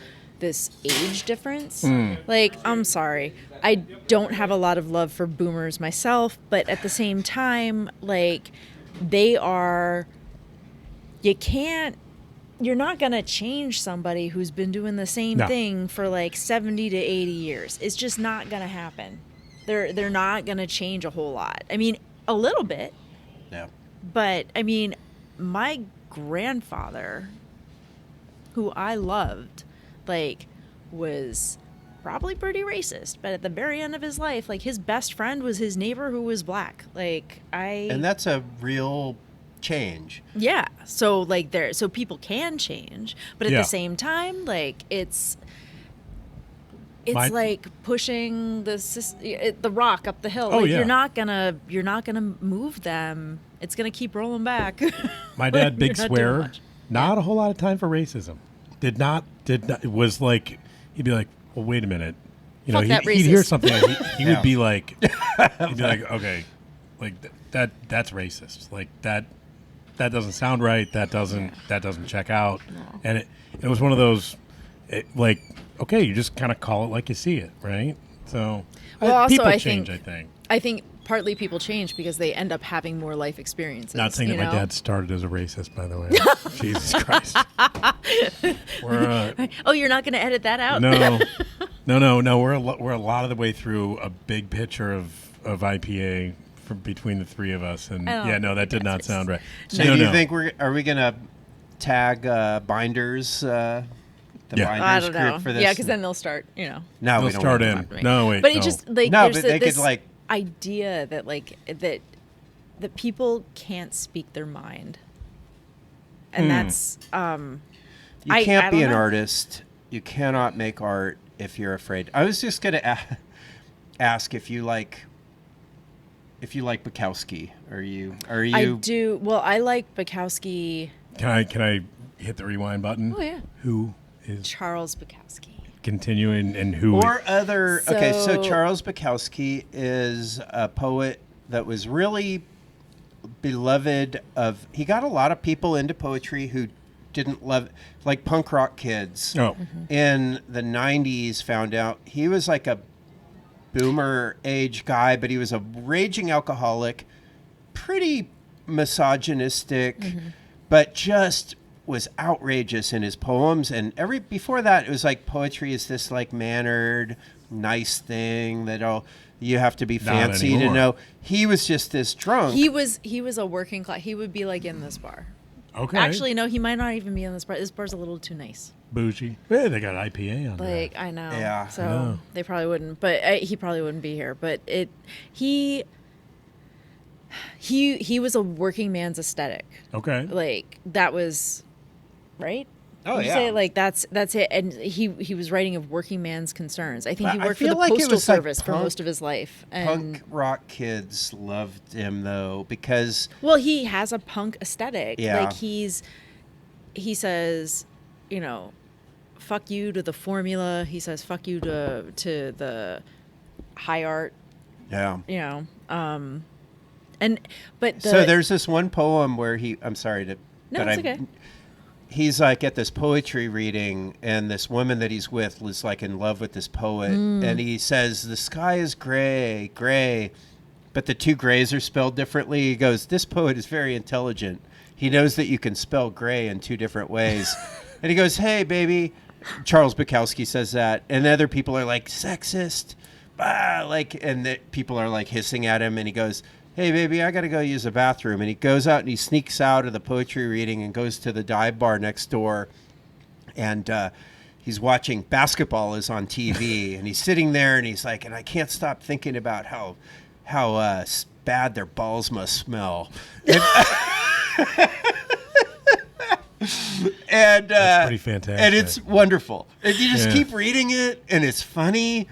age difference. Like, I'm sorry, I don't have a lot of love for boomers myself, but at the same time, like, you're not gonna change somebody who's been doing the same thing for like 70 to 80 years. It's just not gonna happen. They're not gonna change a whole lot. I mean, a little bit. Yeah. But I mean, my grandfather, who I loved, like, was probably pretty racist, but at the very end of his life, like, his best friend was his neighbor who was black. And that's a real change. Yeah. So like so people can change, but at the same time, like, it's like pushing the rock up the hill. Oh, like, yeah. You're not gonna move them. It's gonna keep rolling back. My dad, big swearer, not a whole lot of time for racism. Did not. It was like, he'd be like, well, wait a minute. Fuck that he'd hear racist. something. And he would be like, okay, like that's racist. Like that doesn't sound right. That doesn't check out. No. And it was one of those, like, okay, you just kind of call it like you see it, right? So people change, I think. Partly people change because they end up having more life experiences. Not saying that my dad started as a racist, by the way. Jesus Christ. You're not going to edit that out? No. We're a lot of the way through a big picture of IPA from between the three of us, and that did not sound right. So do you think are we going to tag binders? Binders I don't know. for this? Yeah, because then they'll start. No, they'll we don't start want in. No, wait. But it just like no, there's but they this could like idea that like that people can't speak their mind, and that's you can't be an artist. You cannot make art if you're afraid. I was just going to ask if you like Bukowski. Are you? I do. Well, I like Bukowski. Can I hit the rewind button? Oh yeah. Who is Charles Bukowski? Continuing and who or other? So Charles Bukowski is a poet that was really beloved of. He got a lot of people into poetry who didn't love, like punk rock kids. In the 90s, found out he was like a boomer age guy, but he was a raging alcoholic, pretty misogynistic, but just was outrageous in his poems. And before that, it was like poetry is this like mannered, nice thing that you have to be fancy to know. He was just this drunk. He was a working class. He would be like in this bar. Okay. Actually, no, he might not even be in this bar. This bar's a little too nice. Bougie. Yeah, they got IPA on there. Like, I know. Yeah. So they probably wouldn't. But he probably wouldn't be here. But he was a working man's aesthetic. Okay. Like, that was right. Oh, Would you yeah. say, like, that's it. And he was writing of working man's concerns. I think he I worked for the feel like it Postal was like Service for most of his life. And Punk rock kids loved him though because well, he has a punk aesthetic. Yeah. Like he says, fuck you to the formula. He says fuck you to the high art. yeah. So there's this one poem where I'm sorry to. No, it's okay. He's like at this poetry reading, and this woman that he's with is like in love with this poet, and he says, "The sky is gray, gray, but the two grays are spelled differently. He goes, this poet is very intelligent. He knows that you can spell gray in two different ways. And he goes, hey, baby. Charles Bukowski says that. And other people are like, sexist. And people are like hissing at him. And he goes, hey, baby, I got to go use the bathroom. And he goes out and he sneaks out of the poetry reading and goes to the dive bar next door. And he's watching basketball is on TV. And he's sitting there and he's like, and I can't stop thinking about how bad their balls must smell. And that's pretty fantastic. And it's wonderful. And you just keep reading it, and it's funny.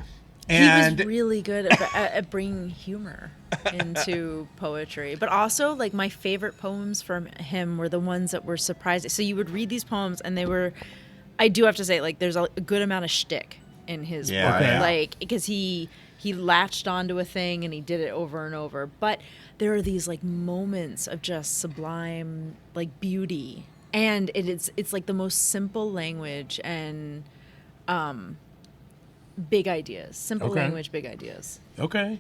And he was really good at bringing humor into poetry. But also, like, my favorite poems from him were the ones that were surprising. So you would read these poems, and they were, I do have to say, like, there's a good amount of shtick in his work. Yeah. Like, because he latched onto a thing, and he did it over and over. But there are these, like, moments of just sublime, like, beauty. And it's like the most simple language and big ideas. Simple language, big ideas. Okay.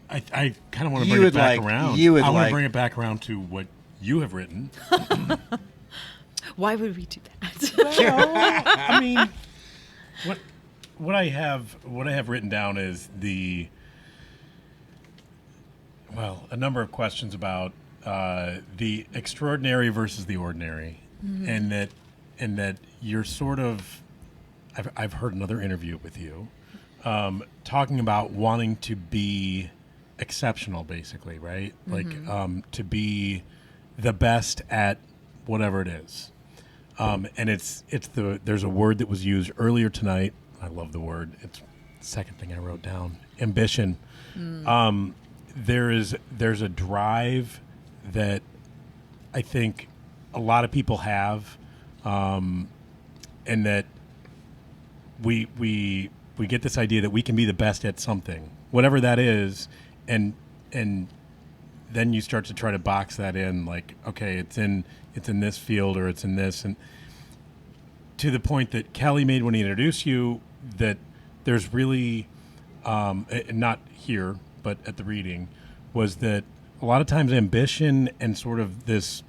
I kind of want to bring it back around. I want to bring it back around to what you have written. Why would we do that? Well, I mean, what I have written down is a number of questions about the extraordinary versus the ordinary, and that you're sort of. I've heard another interview with you talking about wanting to be exceptional, basically, right? Like to be the best at whatever it is, and there's a word that was used earlier tonight. I love the word. It's the second thing I wrote down. Ambition. There's a drive that I think a lot of people have, and that we get this idea that we can be the best at something, whatever that is, and then you start to try to box that in, like, okay, it's in this field or it's in this, and to the point that Kelly made when he introduced you, that there's really not here but at the reading, was that a lot of times ambition and sort of this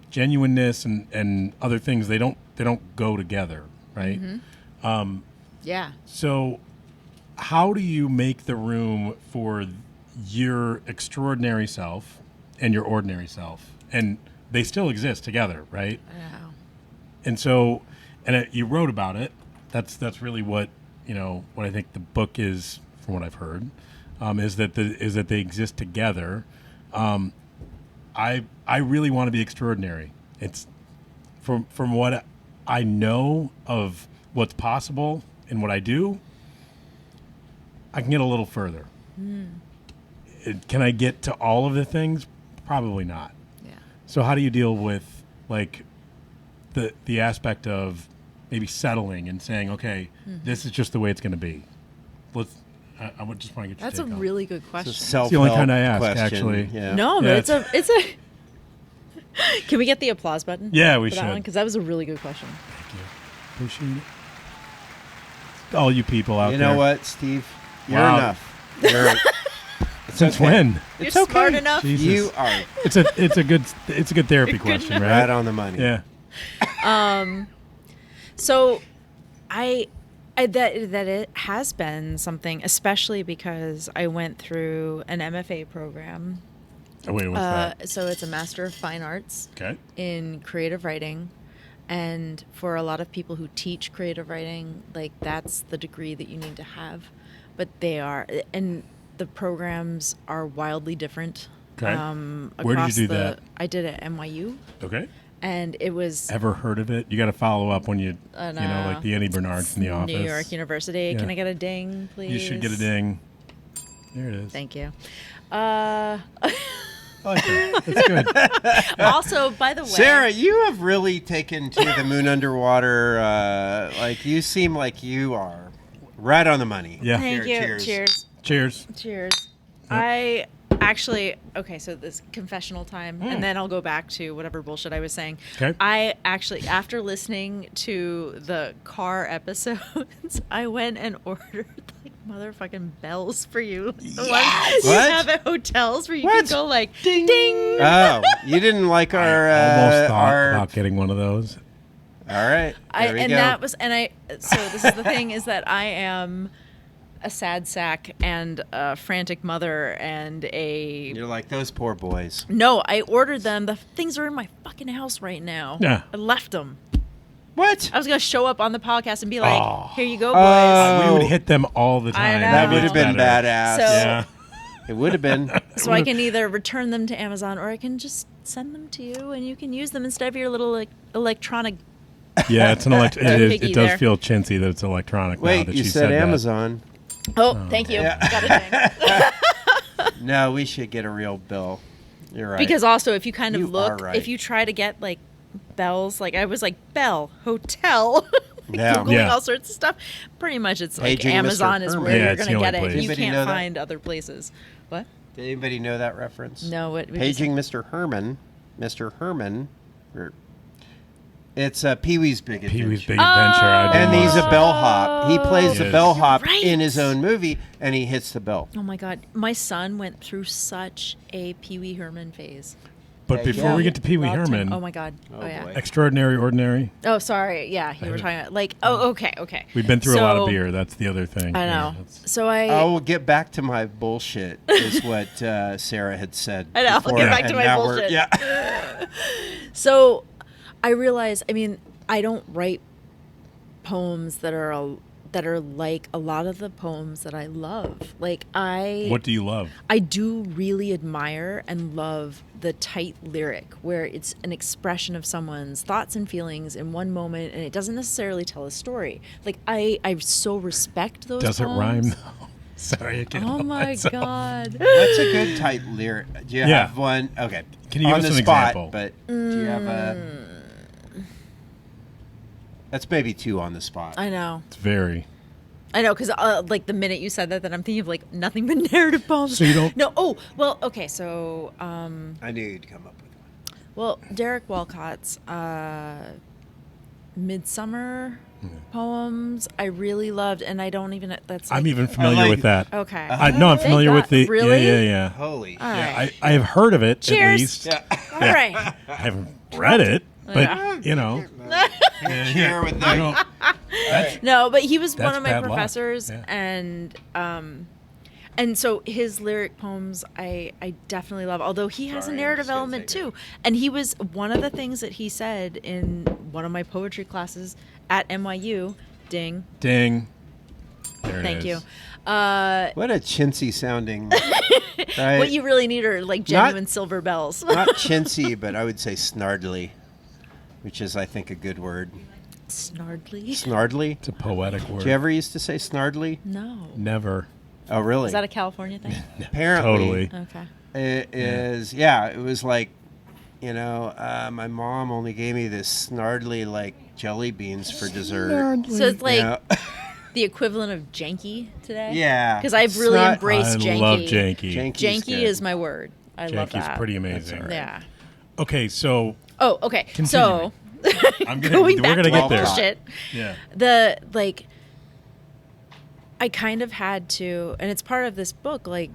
genuineness and other things, they don't go together, right? Yeah. So how do you make the room for your extraordinary self and your ordinary self? And they still exist together, right? Yeah. And so, you wrote about it. That's really what I think the book is, from what I've heard, is that they exist together. I really want to be extraordinary. It's from what I know of what's possible in what I do, I can get a little further. Can I get to all of the things? Probably not. Yeah. So So how do you deal with, like, the aspect of maybe settling and saying, okay, this is just the way it's going to be? I would just want to get your that's a take on it. really good question. It's It's the only kind I ask, question. actually. Yeah. No, Yeah, but it's a. Can we get the applause button? Yeah, we for that should. one? Because that was a really good question. Thank you. Appreciate it. All you people out You there. know what, Steve? You're Wow. enough. You're, Since okay. when? It's You're okay. smart enough. Jesus. You are It's a good therapy question, right? right on the money. Yeah. So, that it has been something, especially because I went through an MFA program. Oh, wait, what's that? So it's a Master of Fine Arts Okay. in creative writing, and for a lot of people who teach creative writing, like, that's the degree that you need to have. But and the programs are wildly different. Okay. Where did you do that? I did it at NYU, Okay. and it was Ever heard of it? You got to follow up when you An, like the Annie Bernards in the office. New York University. Yeah. Can I get a ding, please? You should get a ding. There it is. Thank you. I like that. That's good. Also, by the way, Sarah, you have really taken to the moon underwater. Like, you seem like you are right on the money. Yeah. thank you. Here, cheers. Cheers. Cheers. I actually, okay, so this confessional time, and then I'll go back to whatever bullshit I was saying. Okay. I actually, after listening to the car episodes, I went and ordered like motherfucking bells for you. The ones What? you have at hotels where you What? can go like ding. ding. Oh, you didn't like our Almost thought our. about getting one of those. All right, there we go. So this is the thing is that I am a sad sack and a frantic mother and a You're like those poor boys. no. I ordered them. The things are in my fucking house right now. Yeah. I left them. What? I was gonna show up on the podcast and be like, Oh. "Here you go, boys." Oh. We would hit them all the time. know. That would It's have been better. badass. So- Yeah. It would have been. So I can either return them to Amazon or I can just send them to you and you can use them instead of your little electronic. Yeah, it's an it Piggy does there. feel chintzy that it's electronic now Wait, that you she said that. Amazon. Oh, thank you. Yeah. Got a ding. No, we should get a real bill. You're right. Because also, if you kind of You look, are right. if you try to get like bells, like I was like Bell Hotel, Yeah. Googling Yeah. all sorts of stuff. Pretty much, it's like Paging Mr. Amazon is Herman. where Yeah, you're it's gonna the get only it. place. You Anybody know can't that? find other places. What? Did anybody know that reference? No. What? Paging Mr. Herman. Mr. Herman. It's Pee-wee's Big Adventure. Pee-wee's Big Adventure. I And did he's a watch bellhop. He plays the Yes. bellhop Right. in his own movie, and he hits the bell. Oh my God, my son went through such a Pee Wee Herman phase. it. But before Yeah. we get to Pee Wee Loved him. Herman, Oh my God. Oh, Oh yeah. boy. Extraordinary Ordinary. Oh, sorry. Yeah, you were talking about like. Oh, okay, okay. We've been through a lot of So- beer. That's the other thing. I Yeah, know. that's- So I. I will get back to my bullshit, is what Sarah had said. I know, I'll before, get back to and my now we're- bullshit. Yeah. So, I realize. I mean, I don't write poems that are like a lot of the poems that I love. Like What do you love? I do really admire and love the tight lyric where it's an expression of someone's thoughts and feelings in one moment and it doesn't necessarily tell a story. Like I so respect those Does it poems. rhyme though? Sorry, I can't Oh help my myself. God. What's a good tight lyric? Do you Yeah. have one? Okay. Can you On give us the an spot, example? But do you have a... That's maybe two on the spot. I know. It's very. I know, because like the minute you said that, then I'm thinking of like nothing but narrative poems. So you don't- No. Oh, well, okay. So, I knew you'd come up with one. well, Derek Walcott's Midsummer poems I really loved, and I don't even. That's. Like, I'm even familiar like- with that. Okay. No, I'm Thank familiar with God. the. Really? Yeah. Holy All shit. right. I have heard of it Cheers. at least. Yeah. All right. I haven't read it, but Yeah. you know. Cheer with I that. don't- No, but he was one That's of my bad luck. professors, Yeah. and so his lyric poems I definitely love. Although he has Sorry, a I'm narrative just gonna element take too, and he was one of the things that he said in one of my poetry classes at NYU. Ding. Ding. There it Thank is. you. What a chintzy sounding. Right? What you really need are like genuine silver bells. Not chintzy, but I would say snardly, which is, I think, a good word. Snardly? Snardly? It's a poetic word. Did you ever used to say snardly? No. Never. Oh, really? Is that a California thing? Apparently. Totally. Okay. It is, yeah, it was like, you know, my mom only gave me this snardly, like, jelly beans for dessert. So it's like You know? the equivalent of janky today? Yeah. Because I've It's really not- embraced I janky. love janky. Janky's Janky good. is my word. I love Janky's that. pretty amazing. all right. Yeah. Okay, so Oh, okay. So I'm gonna, going we're back gonna to get my there. bullshit. Yeah. The like I kind of had to, and it's part of this book, like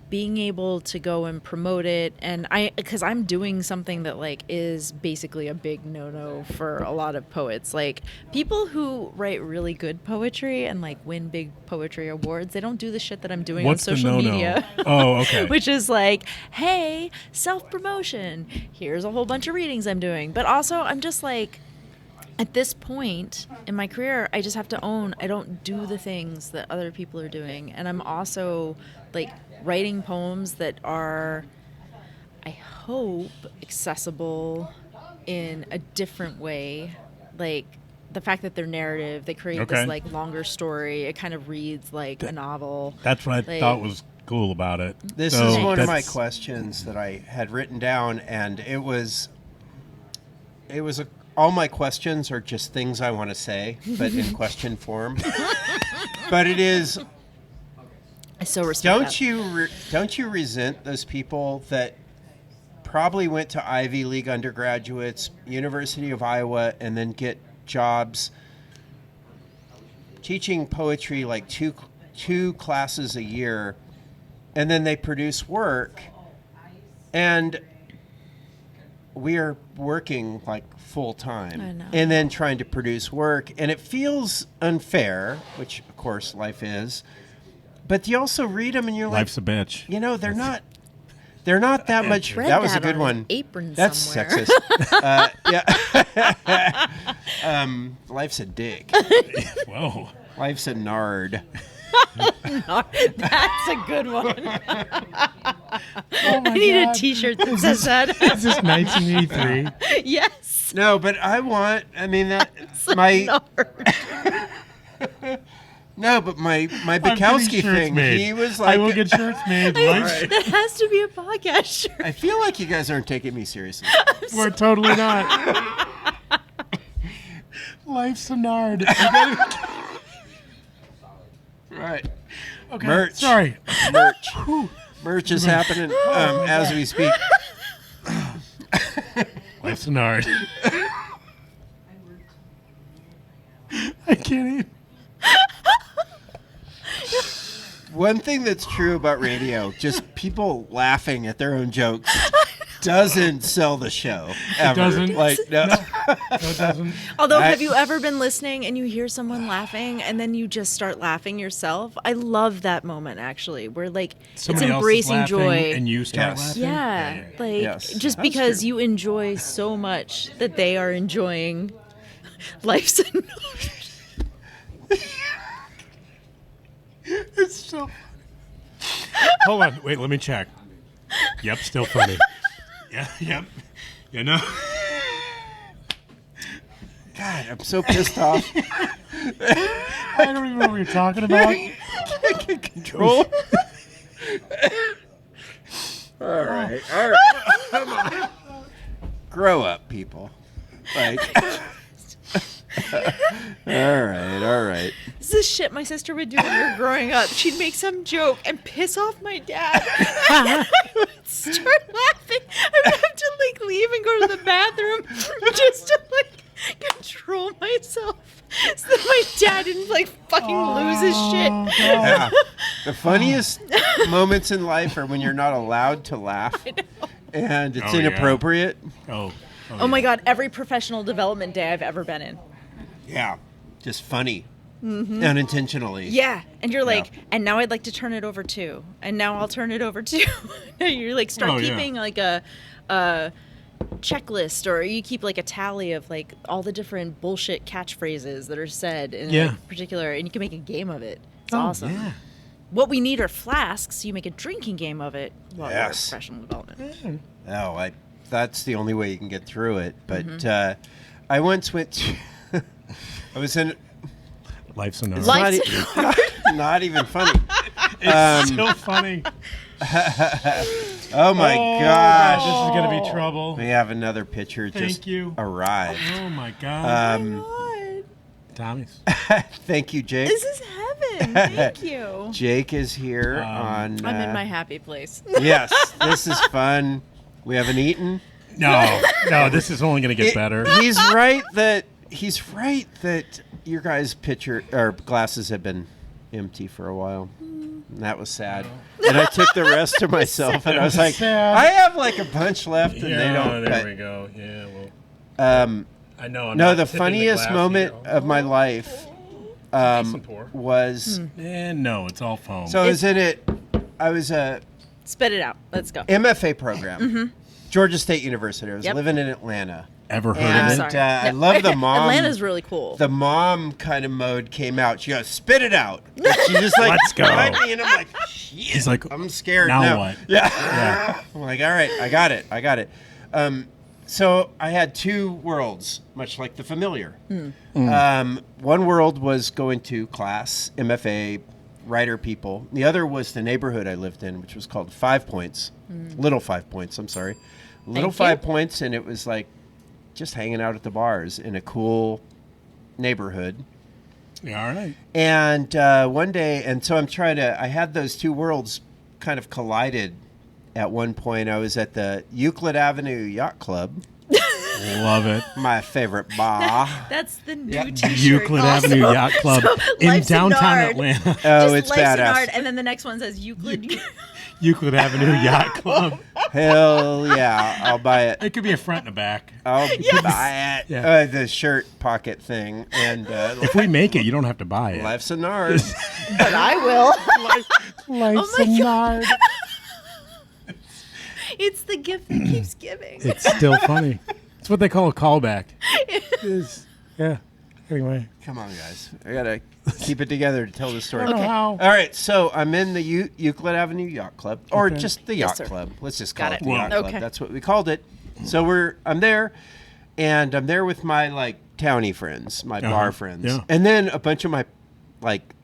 being able to go and promote it, and because I'm doing something that like is basically a big no-no for a lot of poets. Like people who write really good poetry and like win big poetry awards, they don't do the shit that I'm doing What's on the social no-no? media. Oh, okay. Which is like, hey, self-promotion. Here's a whole bunch of readings I'm doing. But also, I'm just like, at this point in my career, I just have to own I don't do the things that other people are doing. And I'm also like writing poems that are, I hope, accessible in a different way. Like the fact that they're narrative, they create Okay. this like longer story. It kind of reads like a novel. That's what I Like- thought was cool about it. This So is one of my that's- questions that I had written down, and it was all my questions are just things I want to say, but in question form. But it is. I so respect Don't you resent those people that probably went to Ivy League undergraduates, University of Iowa, and then get jobs teaching poetry like two 2 classes a year, and then they produce work, and we are working like full time, I know. and then trying to produce work, and it feels unfair, which of course life is. But you also read them, and you're Life's like, a bitch. you know, they're not that much. Read That was a that good on one. an apron That's somewhere. sexist. Yeah. Life's a dick. Whoa. Life's a nard. That's a good one. Oh my I need God. a T-shirt that says that. Is this 1983? Yes. No, but I mean that my no, but my Bukowski thing. Made. He was like, I will get shirts made. That has to be a podcast shirt. I feel like you guys aren't taking me seriously. We're totally not. Life's a nard. Right. Okay. Merch. Sorry. Merch is happening as we speak. Life's a nard. I can't even. One thing that's true about radio, just people laughing at their own jokes, doesn't sell the show. Ever. doesn't? Like, no. No, it doesn't. Although, have you ever been listening and you hear someone laughing and then you just start laughing yourself? I love that moment, actually, where like Somebody it's else is embracing laughing joy. Yes. and you start laughing. Yeah, like Yes, just that's because true. you enjoy so much that they are enjoying life's a It's so. Hold on. Wait, let me check. Yep, still funny. Yeah, yep. You know? God, I'm so pissed off. I don't even know what you're talking about. Control. All right. Come on. Grow up, people. Like. All right. This is shit my sister would do when we were growing up. She'd make some joke and piss off my dad. I would start laughing. I would have to like leave and go to the bathroom just to like control myself so that my dad didn't like fucking lose his shit. Yeah. The funniest moments in life are when you're not allowed to laugh, and it's Oh, yeah. inappropriate. Oh my god, every professional development day I've ever been in. Yeah, just funny, unintentionally. Yeah, and you're like, Yeah. and now I'd like to turn it over too, and now I'll turn it over too. You like start Oh, yeah. keeping like a checklist, or you keep like a tally of like all the different bullshit catchphrases that are said in Yeah. a particular, and you can make a game of it. It's Oh, awesome. yeah. What we need are flasks. You make a drinking game of it while we're Yes. professional development. Oh, that's the only way you can get through it. But I once went to. I was in. Life's a nerd. Life's Not even funny. It's still funny. Oh my This gosh! is going to be trouble. We have another picture Thank just you. arrived. Oh my God. God, Tommy's. Thank you, Jake. this is heaven. Thank you. Jake is here on. I'm in my happy place. Yes, this is fun. We haven't eaten. No, this is only going to get better. He's right that your guys' pitcher or glasses have been empty for a while. And that was sad. And I took the rest to myself, and I was like, sad. I have like a bunch left, and Yeah, they don't. there but, we go. Yeah, well, I know. I'm no, not the tipping funniest glass moment either. of my life Decent pour. was No, it's all foam. so I was in it. I was a Spit it out. Let's go. MFA program, Georgia State University. I was Yep. living in Atlanta. Ever heard And of it? Sorry. I love the mom. Atlanta's really cool. The mom kind of mode came out. She goes, "Spit it out." And she just like, Let's go. grabbed me, and I'm like, "Shit." He's like, I'm scared now now. what? Yeah. I'm like, all right, I got it. So I had 2 worlds, much like the familiar. One world was going to class, MFA, writer people. The other was the neighborhood I lived in, which was called 5 Points. Little 5 Points, I'm sorry. Little Thank 5 Points, and it was like just hanging out at the bars in a cool neighborhood. Yeah, all right. And one day, and so I had those 2 worlds kind of collided at one point. I was at the Euclid Avenue Yacht Club. Love it. My favorite bar. That's the new Yep. T-shirt. Euclid also. Avenue Yacht Club So, in Life's a downtown Nard. Atlanta. Oh, Just it's Life's a badass. Nard, and then the next one says Euclid. Euclid Avenue Yacht Club. Hell yeah, I'll buy it. It could be a front and a back. I'll buy it. Yeah. The shirt pocket thing. And If we make it, you don't have to buy it. Life's a Nard. But I will. Life's Oh my a God. nard. It's the gift that keeps giving. It's still funny. It's what they call a callback. Yeah. Anyway. Come on, guys. I got to keep it together to tell the story. I don't know how. All right, so I'm in the Euclid Avenue Yacht Club, or Okay. just the Yes, Yacht sir. Club. Let's just call Got it it. the Yacht Well, Club. okay. That's what we called it. So I'm there, and I'm there with my townie friends, my bar friends, yeah. and then a bunch of my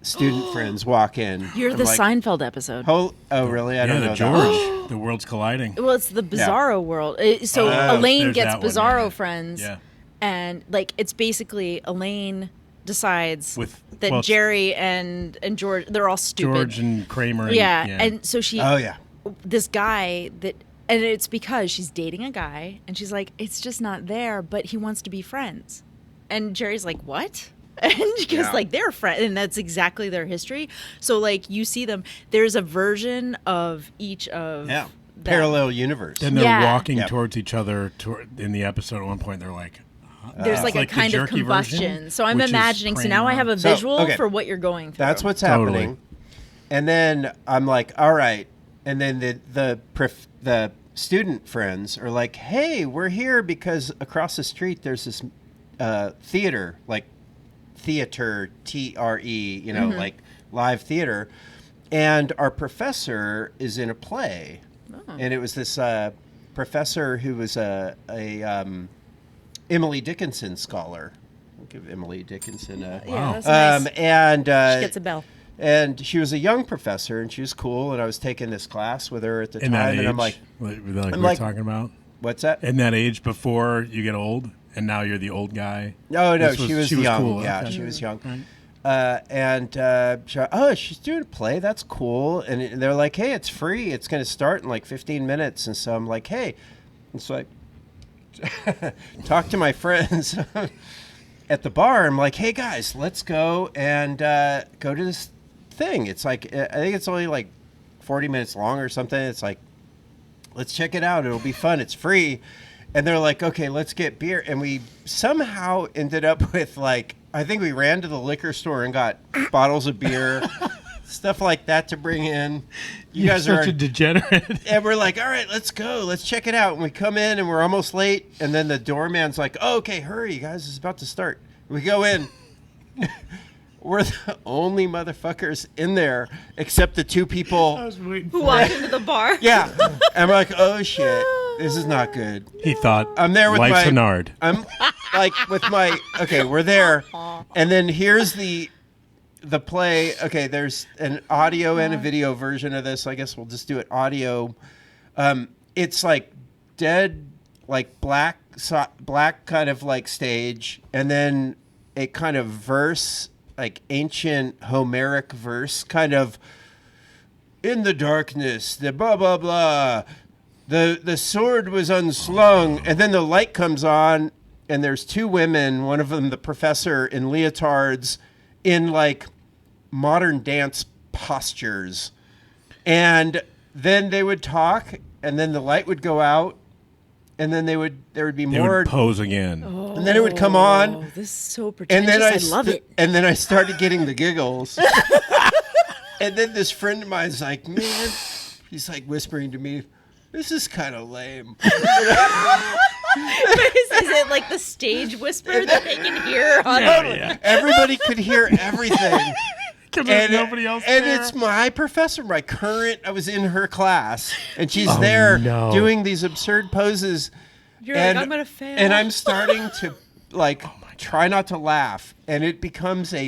student friends walk in. You're I'm the like, Seinfeld episode. Oh, really? I Yeah, don't the know George. The world's colliding. Well, it's the Bizarro world. So Oh, Elaine there's gets that one, Bizarro yeah. friends, Yeah. and it's basically Elaine decides With- that well, it's Jerry and George, they're all stupid. George and Kramer. And, yeah, and so she, Oh yeah. this guy and it's because she's dating a guy, and she's like, it's just not there, but he wants to be friends, and Jerry's like, what? And she goes Yeah. they're friends, and that's exactly their history. So you see them. There's a version of each of Yeah. them. Parallel universe. then they're Yeah. walking Yep. towards each other in the episode. At one point, they're like, There's It's like a like the kind of jerky combustion. version, So I'm which is imagining. So now I have a So, visual okay. for what you're going through. That's what's Totally. happening. And then I'm like, all right. And then the student friends are like, hey, we're here because across the street there's this theater, theater, TRE, like live theater. And our professor is in a play. Oh. And it was this professor who was a Emily Dickinson scholar. I'll give Emily Dickinson a... Yeah, that's nice. And She gets a bell. and she was a young professor, and she was cool. And I was taking this class with her at the in time, that age, and I'm like, we're like- talking about. "What's that?" In that age before you get old, and now you're the old guy. No, This she was young. cool. Yeah, Okay. she was young. Right. She's doing a play. That's cool. And they're like, "Hey, it's free. It's going to start in 15 minutes." And so I'm like, "Hey," and so I talk to my friends at the bar. I'm like, "Hey guys, let's go and go to this thing. It's I think it's only 40 minutes long or something. It's let's check it out. It'll be fun. It's free." And they're like, "Okay, let's get beer." And we somehow ended up with I think we ran to the liquor store and got bottles of beer, stuff like that to bring in. You You're guys such are, a degenerate. and we're like, "All right, let's go. Let's check it out." And we come in and we're almost late. And then the doorman's like, "Oh, okay, hurry, you guys. It's about to start." We go in. We're the only motherfuckers in there except the two people. I was waiting Who for walked it. into the bar? Yeah. And we're like, "Oh shit, this is not good." He thought, I'm there with life's my- a nard. I'm with my we're there, and then here's the play. Okay, there's an audio and a video version of this. I guess we'll just do it audio. It's dead, black kind of stage, and then a kind of verse, ancient Homeric verse, kind of in the darkness, the blah blah blah. The sword was unslung, and then the light comes on, and there's two women, one of them the professor in leotards, in modern dance postures. And then they would talk, and then the light would go out, and then there would be They more, would pose again. and then it would come on, Oh, this is so and pretentious. then I love it. and then I started getting the giggles. And then this friend of mine's like, "Man," he's whispering to me, "This is kind of lame." Is it the stage whisper that they can hear on Yeah. Everybody could hear everything. Because there's nobody else and there. it's my professor, I was in her class, and she's Oh, there no. doing these absurd poses. You're and, I'm gonna fail. And I'm starting to try not to laugh, and it becomes a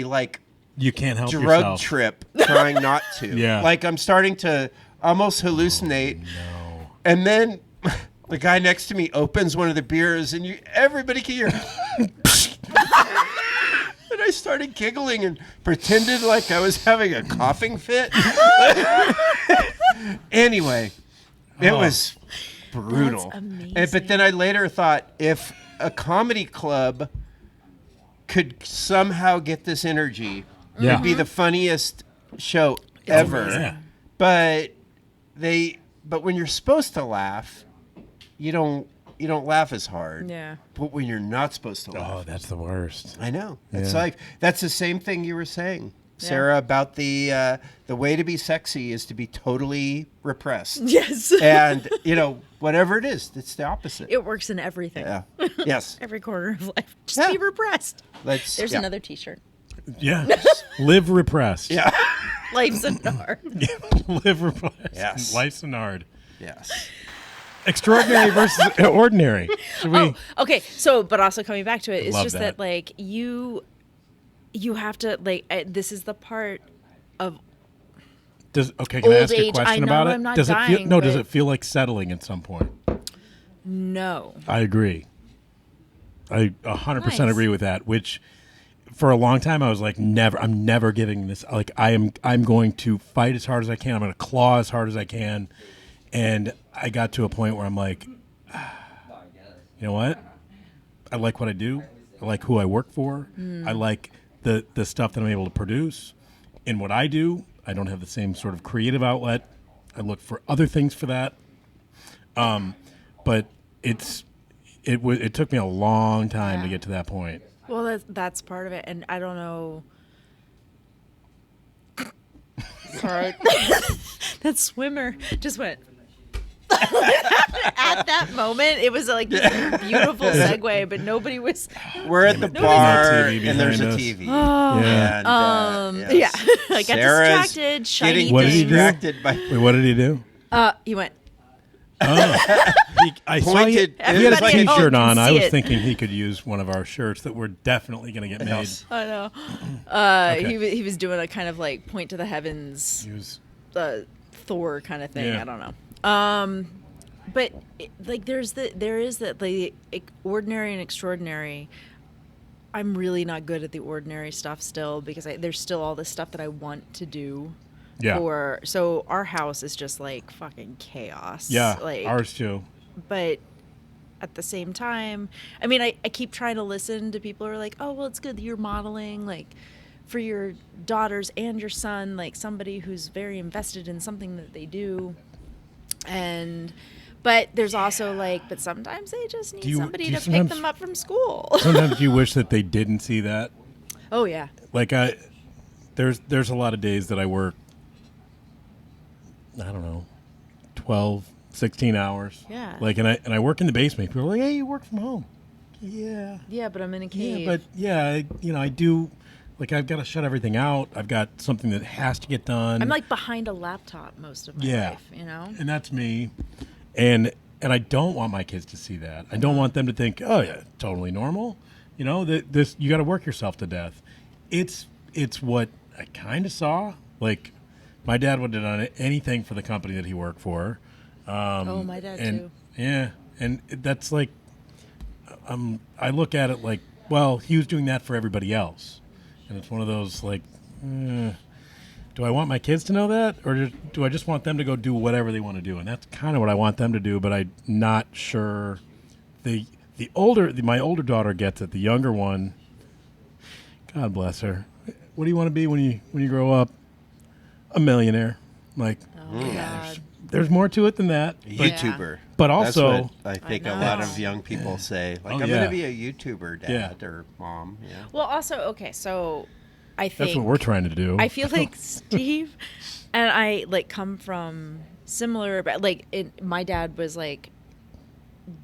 You can't help drug yourself. trip trying not to. Yeah. I'm starting to almost hallucinate. No. And then the guy next to me opens one of the beers, and everybody can hear. And I started giggling and pretended like I was having a coughing fit. Anyway, it was brutal. That's amazing. But then I later thought, if a comedy club could somehow get this energy, it'd be the funniest show ever. Yeah. But when you're supposed to laugh, you don't laugh as hard. Yeah. But when you're not supposed to laugh, Oh, that's the worst. I know. It's Yeah. like that's the same thing you were saying, Sarah, about the way to be sexy is to be totally repressed. Yes. And whatever it is, it's the opposite. It works in everything. Yeah. Yes. Every corner of life. Just Yeah. be repressed. There's yeah. another T-shirt. Yeah. Live repressed. Yeah. Life's a hard. Live repressed. Yes. Life's an art. Yes. Extraordinary versus ordinary. Should we? Oh, okay. So, but also coming back to it, it's Love just that like you have to like this is the part of Can I ask old a age, question I know about it? I'm not does it feel dying, does but- it feel like settling at some point? no. I agree. I 100% Nice. agree with that, which for a long time I was like, I'm never giving this, like I'm going to fight as hard as I can. I'm going to claw as hard as I can. And I got to a point where I'm like, you know what? I like what I do. I like who I work for. I like the stuff that I'm able to produce. In what I do, I don't have the same sort of creative outlet. I look for other things for that. But it took me a long time to get to that point. Well, that's part of it, and I don't know. Sorry, that swimmer just went. At that moment, it was like this beautiful segue, but nobody was. We're at the Nobody's bar on TV and there's a behind us. TV. Yeah. And, Yeah, I got Sarah's distracted. Shiny getting What did he things. do? distracted by Wait, what did he do? He went. I saw he Pointed- had Everybody a at home T-shirt can on. I see was it. thinking he could use one of our shirts that we're definitely going to get made. I know. Okay. He was doing a kind of like point to the heavens, He was, Thor kind of thing. Yeah. I don't know. But like there is that like ordinary and extraordinary. I'm really not good at the ordinary stuff still because there's still all this stuff that I want to do. yeah, So our house is just like fucking chaos. yeah, Like, ours too. but at the same time, I mean, I keep trying to listen to people who are like, oh, well, it's good that you're modeling, like, for your daughters and your son, like, somebody who's very invested in something that they do. But there's also, like, but sometimes they just need somebody do you to pick sometimes- them up from school. Sometimes you wish that they didn't see that. Oh, yeah. Like there's a lot of days that I work, I don't know, 12, 16 hours. Yeah. Like, and I work in the basement. People are like, hey, you work from home. Yeah. Yeah, but I'm in a cave. Yeah, but yeah, I do. Like, I've got to shut everything out. I've got something that has to get done. I'm, like, behind a laptop most of my life, you know? And that's me. And I don't want my kids to see that. I don't want them to think, oh yeah, totally normal. You know, this you got to work yourself to death. It's what I kind of saw. Like, my dad would have done anything for the company that he worked for. Oh, my dad too. Yeah, and that's like, I look at it like, well, he was doing that for everybody else, and it's one of those like, do I want my kids to know that, or do I just want them to go do whatever they want to do? And that's kind of what I want them to do, but I'm not sure. My older daughter gets it. The younger one, God bless her. What do you want to be when you grow up? A millionaire. Like, Oh, my God. there's more to it than that. YouTuber. But That's also, what I think I a lot know. of young people say. Like, Oh, I'm yeah. going to be a YouTuber, dad or mom. Yeah. Well, also, okay, so I think... that's what we're trying to do. I feel like Steve and I like come from similar, but like my dad was like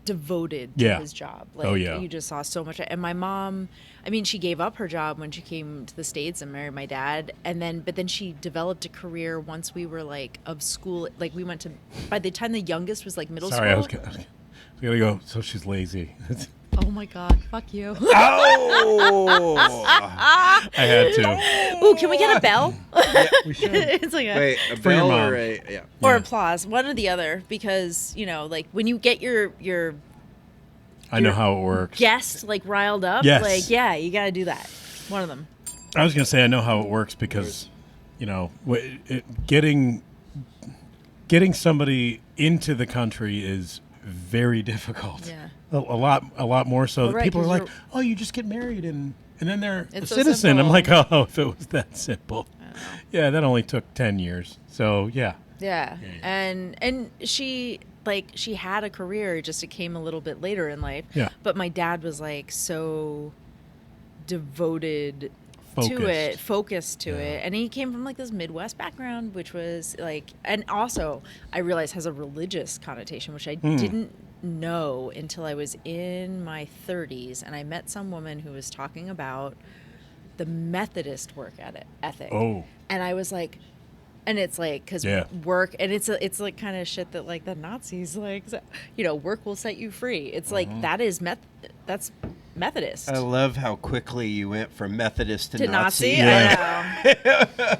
devoted to Yeah. his job. Like, Oh, yeah. you just saw so much. And my mom, I mean, she gave up her job when she came to the States and married my dad, but then she developed a career once we were like of school. Like we went to, by the time the youngest was like middle Sorry, I was school. gonna go. So she's lazy. Oh my God, fuck you. Oh! I had to. Ooh, can we get a bell? We should. It's like Wait, a For your bell mom. or a... Yeah. or Yeah. applause, one or the other, because you know, like when you get your I know how it works. guest like riled up, Yes. like yeah, you got to do that. One of them. I was gonna say I know how it works because, you know, getting somebody into the country is very difficult. Yeah. A lot more so. Well, That right, people are 'cause like, you're- "Oh, you just get married and then they're a It's so citizen." I'm simple. like, "Oh, if it was that simple." Yeah, that only took 10 years. So, yeah. Yeah. Yeah. And she had a career, just it came a little bit later in life. Yeah. But my dad was like so devoted focused to it, and he came from like this Midwest background, which was like, and also I realized has a religious connotation, which I didn't know until I was in my 30s, and I met some woman who was talking about the Methodist work ethic. Oh. And I was like, and it's like, because work, and it's like kind of shit that like the Nazis, like, work will set you free. It's like, that's Methodist. I love how quickly you went from Methodist to Nazi. Yeah. I know.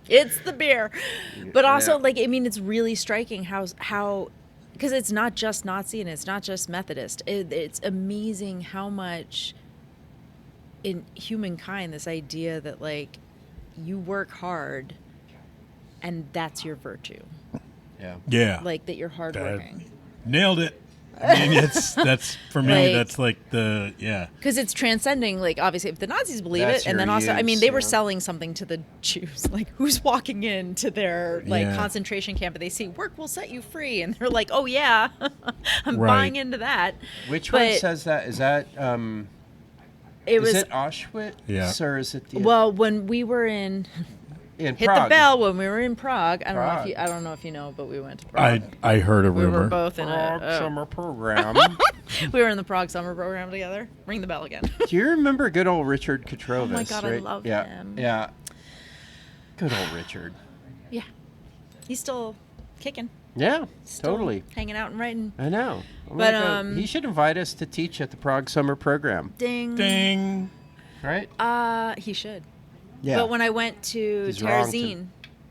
It's the beer. But also, like, I mean, it's really striking how because it's not just Nazi and it's not just Methodist. It's amazing how much in humankind, this idea that, like, you work hard and that's your virtue. Yeah. Yeah. Like, that you're hardworking. Nailed it. I mean, that's for me. Like, that's like because it's transcending. Like, obviously, if the Nazis believe That's it, and then your also, I use, mean, they were yeah. selling something to the Jews. Like, who's walking into their like Yeah. concentration camp, and they see work will set you free, and they're like, oh yeah, I'm Right. buying into that. Which one But says that? Is that it was is it Auschwitz? Yeah. Or is it the well when we were in in hit Prague? the bell when we were in Prague. I Prague. don't know if you know, but we went to Prague. I heard a we rumor. were both in Prague a summer program. we were in the Prague summer program together. Ring the bell again. Do you remember good old Richard Kotrovis? Oh my God, I right? love yeah. him. Yeah. Good old Richard. Yeah, he's still kicking. Yeah, Still totally. hanging out and writing. I know. Oh my But, God. He should invite us to teach at the Prague summer program, Ding. Ding. right? He should. Yeah. But when I went to He's wrong to- Terezin,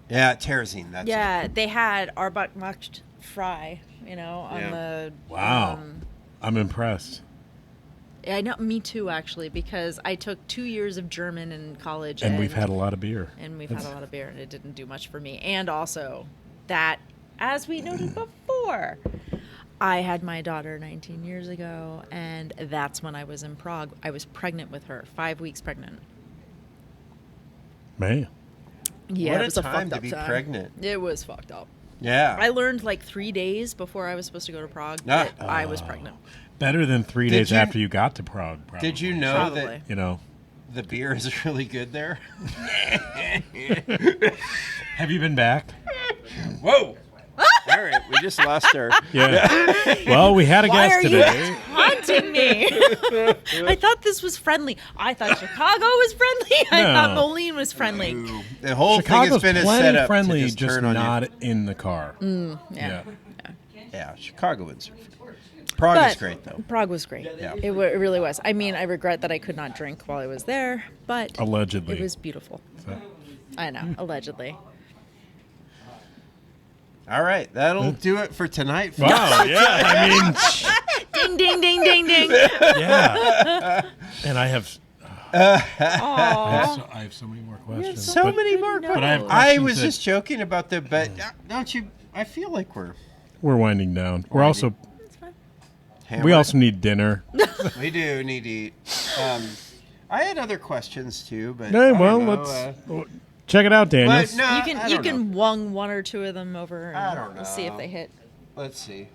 Yeah, Terezin. That's it. they had Arbeit fry, on Yeah. the. Wow. I'm impressed. I know, me too, actually, because I took 2 years of German in college, And we've had a lot of beer. and we've had a lot of beer, and it didn't do much for me. And also, that, as we noted before, I had my daughter 19 years ago, and that's when I was in Prague. I was pregnant with her, 5 weeks pregnant. Man. Yeah, What it a was a time fucked to up be time. pregnant. It was fucked up. Yeah. I learned like 3 days before I was supposed to go to Prague Ah. that I was pregnant. Better than 3 Did days you- after you got to Prague. Probably. Did you know Probably. that You know. the beer is really good there? Have you been back? Whoa! All right, we just lost our. Yeah. Well, we had a Why guest are you today. haunting me? I thought this was friendly. I thought Chicago was friendly. I No. thought Moline was friendly. The whole Chicago's thing has been a plenty setup friendly, to just just turn on not in the car. Yeah. Yeah, Chicagoans. Prague is But great though. Prague was great. Yeah. It really was. I mean, I regret that I could not drink while I was there, but Allegedly. it was beautiful. So- I know, allegedly. All right, that'll do it for tonight. folks. Wow. Yeah. I mean, Ding, ding, ding, ding, ding. yeah. And I have Aw. I have so many more questions. So but many more. But I have I questions was that- just joking about the, but don't you? I feel like we're We're winding down. We're also It's fine. hammered. we also need dinner. We do need to eat. I had other questions too, but Hey, I well, don't know, let's check it out, Daniel. but no, You I can don't know. wung one or two of them over and I don't we'll see if know. they hit. Let's see.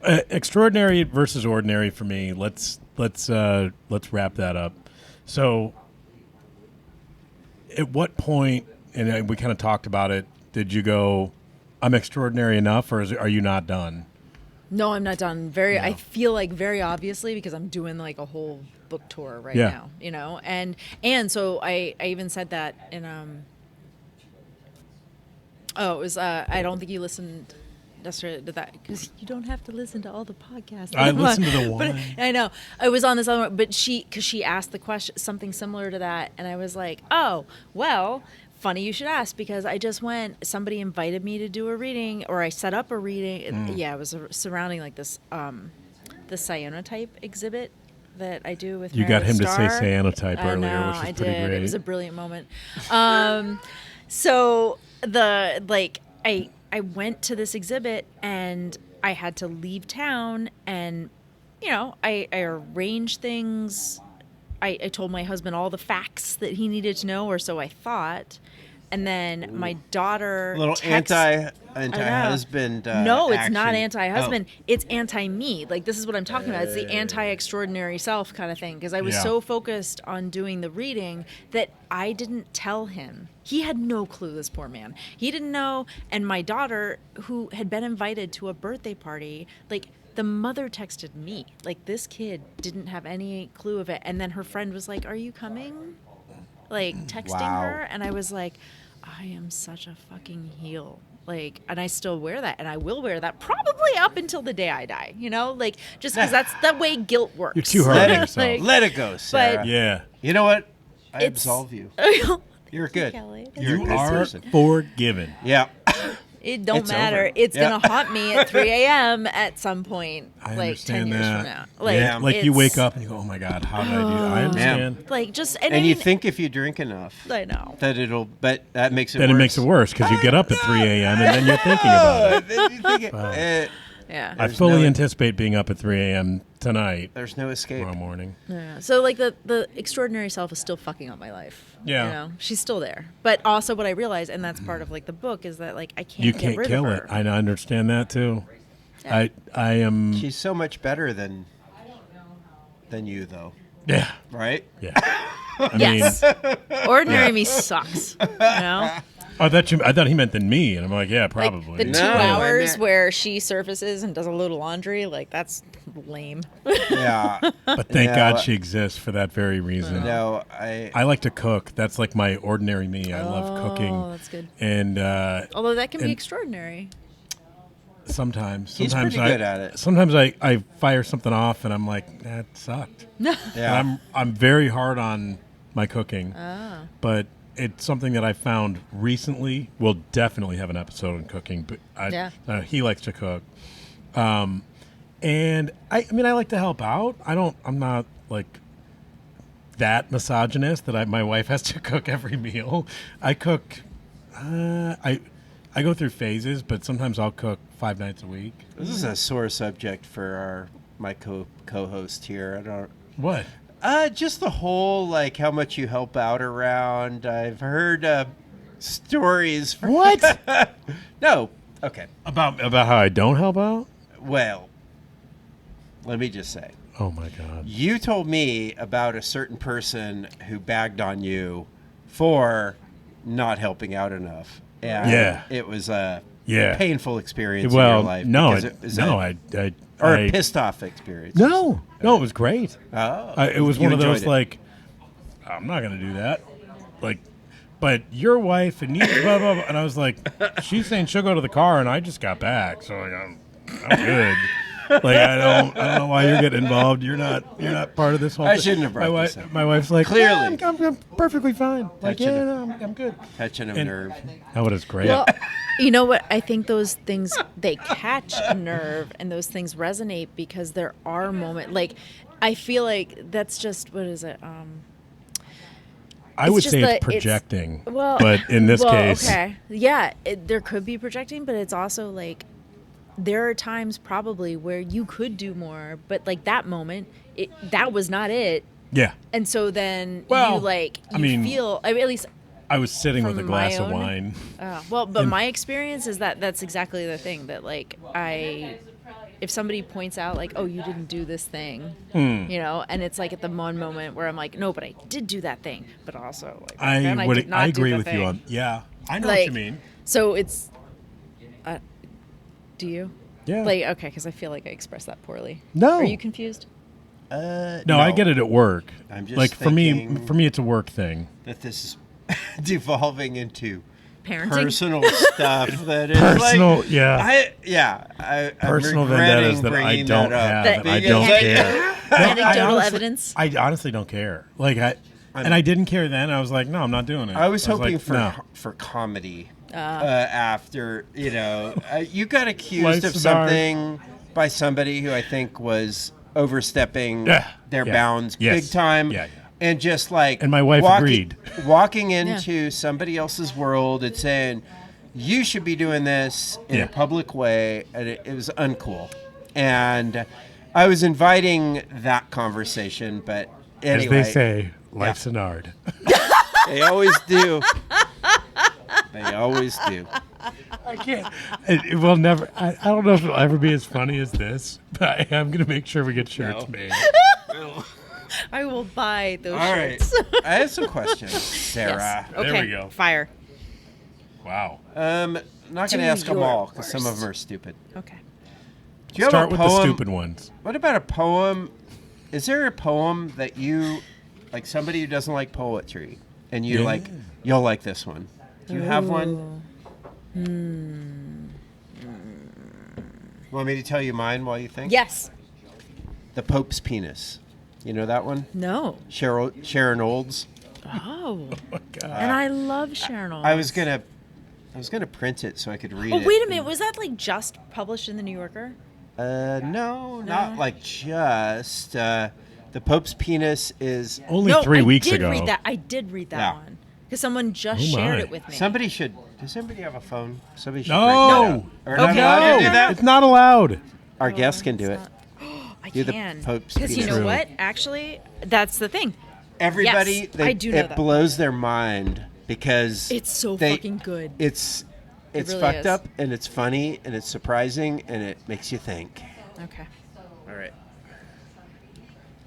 Extraordinary versus ordinary for me. Let's wrap that up. So, at what point, and we kind of talked about it, did you go, I'm extraordinary enough, or are you not done? No, I'm not done. I feel like very obviously because I'm doing like a whole book tour right Yeah. now, and so I even said that in it was I don't think you listened necessarily to that because you don't have to listen to all the podcasts. I listened to the But one. I know I was on this other one, but she asked the question something similar to that, and I was like, oh well. Funny you should ask because I just somebody invited me to do a reading or I set up a reading. Yeah, it was surrounding like this the cyanotype exhibit that I do with You got him to say Star. cyanotype I earlier, know, which was I pretty did. great. It was a brilliant moment. So I went to this exhibit and I had to leave town, and I arranged things. I told my husband all the facts that he needed to know, or so I thought. And then my daughter Little anti-husband. No, it's action. not anti-husband. Oh. It's anti-me. Like, this is what I'm talking about. It's the anti-extraordinary self kind of thing. Because I was so focused on doing the reading that I didn't tell him. He had no clue, this poor man. He didn't know. And my daughter, who had been invited to a birthday party, like, the mother texted me. Like, this kid didn't have any clue of it. And then her friend was like, "Are you coming?" Like, texting her. And I was like, I am such a fucking heel. Like, and I still wear that, and I will wear that probably up until the day I die, like, just because that's the way guilt works. You're too hard on yourself. Let it go, Sarah. But- Yeah. You know what? I absolve you. You're good. Kelly. You're a You good are person. forgiven. Yeah. It don't It's matter. over. It's Yeah. going to haunt me at 3 a.m. at some point, I like 10 understand years that. from now. Like, Yeah, like you it's- wake up and you go, "Oh my God, how did I do that?" I understand. Like, just... And you think if you drink enough, I know. that it'll, but that makes it Then worse. it makes it worse because you get up at 3 a.m. and then you're thinking about it. Then you think Yeah. I There's fully no- anticipate being up at 3 a.m. tonight, there's no escape. tomorrow morning. Yeah. So, like, the extraordinary self is still fucking up my life. Yeah. She's still there. But also what I realized, and that's part of, like, the book, is that, like, I can't You get can't rid kill of it. her. I understand that too. Yeah. I am. She's so much better than you, though. Yeah. Right? Yeah. I Yes. mean, Ordinary me sucks. I thought he meant than me, and I'm like, yeah, probably. Like the 2 No, I hours meant- where she surfaces and does a little laundry, like, that's lame. Yeah. But thank Yeah, God well- she exists for that very reason. No, I like to cook. That's like my ordinary me. I love cooking. Oh, that's good. And Although that can be and- extraordinary. sometimes He's pretty good at it. Sometimes I fire something off and I'm like, that sucked. And Yeah. I'm very hard on my cooking, Ah. but it's something that I found recently. We'll definitely have an episode on cooking, but he likes to cook. And I mean, I like to help out. I'm not like that misogynist that my wife has to cook every meal. I cook. I go through phases, but sometimes I'll cook 5 nights a week. This is a sore subject for my co-host here. I don't. What? Just the whole, like, how much you help out around. I've heard stories. What? No. Okay. About how I don't help out? Well, let me just say. Oh my God. You told me about a certain person who bagged on you for not helping out enough. And Yeah. it was a Yeah. painful experience in Well, your life. no, because it was a pissed off experience. No, it was great. Oh, It was you one of those enjoyed it. like, I'm not gonna do that. Like, but your wife and you, blah blah blah. And I was like, she's saying she'll go to the car, and I just got back, so like, I'm good. Like I don't know why you're getting involved. You're not part of this whole I thing. shouldn't have brought this up. My wife's like, Clearly. yeah, I'm perfectly fine. Like, Touching yeah, it. no, I'm good. Touching a And- nerve. That was great. Well, you know what? I think those things, they catch a nerve, and those things resonate because there are moments. Like, I feel like that's just, what is it? I would just say that it's projecting, Well, but in this case, okay, yeah, there could be projecting, but it's also like there are times probably where you could do more, but like that moment, that was not it, yeah. and so then Well, you feel. I mean, at least. I was sitting with a From glass my of own- wine. But my experience is that's exactly the thing, that like if somebody points out like, oh, you didn't do this thing, and it's like at the one moment where I'm like, no, but I did do that thing, but also like then I did not I do agree the with thing. you on. Yeah, I know Like, what you mean. So it's, do you? Yeah. Like, okay, because I feel like I expressed that poorly. No. Are you confused? No, I get it at work. I'm just like for thinking- me, it's a work thing. That this is devolving into Parenting. personal stuff that is Personal, like, yeah. I'm Personal regretting vendettas that I bringing don't that up have. That I you don't can't- care. Anecdotal evidence. I honestly don't care. Like I didn't care then. I was like, no, I'm not doing it. I was hoping like, for no. for comedy after you got accused Life's of dark. something by somebody who I think was overstepping Yeah. their Yeah. bounds Yes. big time. Yeah. And just like And my wife agreed. walking into somebody else's world and saying, you should be doing this in a public way, and it was uncool. And I was inviting that conversation, but anyway. As they say, life's an art. They always do. They always do. I can't. It will never. I don't know if it'll ever be as funny as this, but I am going to make sure we get shirts made. I will buy those All right. shirts. I have some questions, Sarah. Yes. There Okay. we go. Fire. Wow. Not going to ask them all because some of them are stupid. Okay. Do you Start have a with poem? the stupid ones. What about a poem? Is there a poem that you, like somebody who doesn't like poetry, and you like, you'll like this one? Do you have one? Want me to tell you mine while you think? Yes. The Pope's Penis. You know that one? No. Sharon Olds. Oh. Oh, God. And I love Sharon Olds. I was gonna print it so I could read Oh, it. wait a minute. Was that like just published in the New Yorker? No, not like just. The Pope's Penis is. Only 3 weeks ago. I did read that Yeah. one because someone just Oh, shared my. it with me. Somebody should. Does somebody have a phone? Somebody should. No. Break that out. Or Okay. not allowed to do that? It's not allowed. Our guests can do it. I Do the can. Pope's Because you penis. know what? Actually, that's the thing. Everybody, Yes, I do know it that. blows their mind because It's so fucking good. It's really fucked is. up and it's funny and it's surprising and it makes you think. Okay. All right.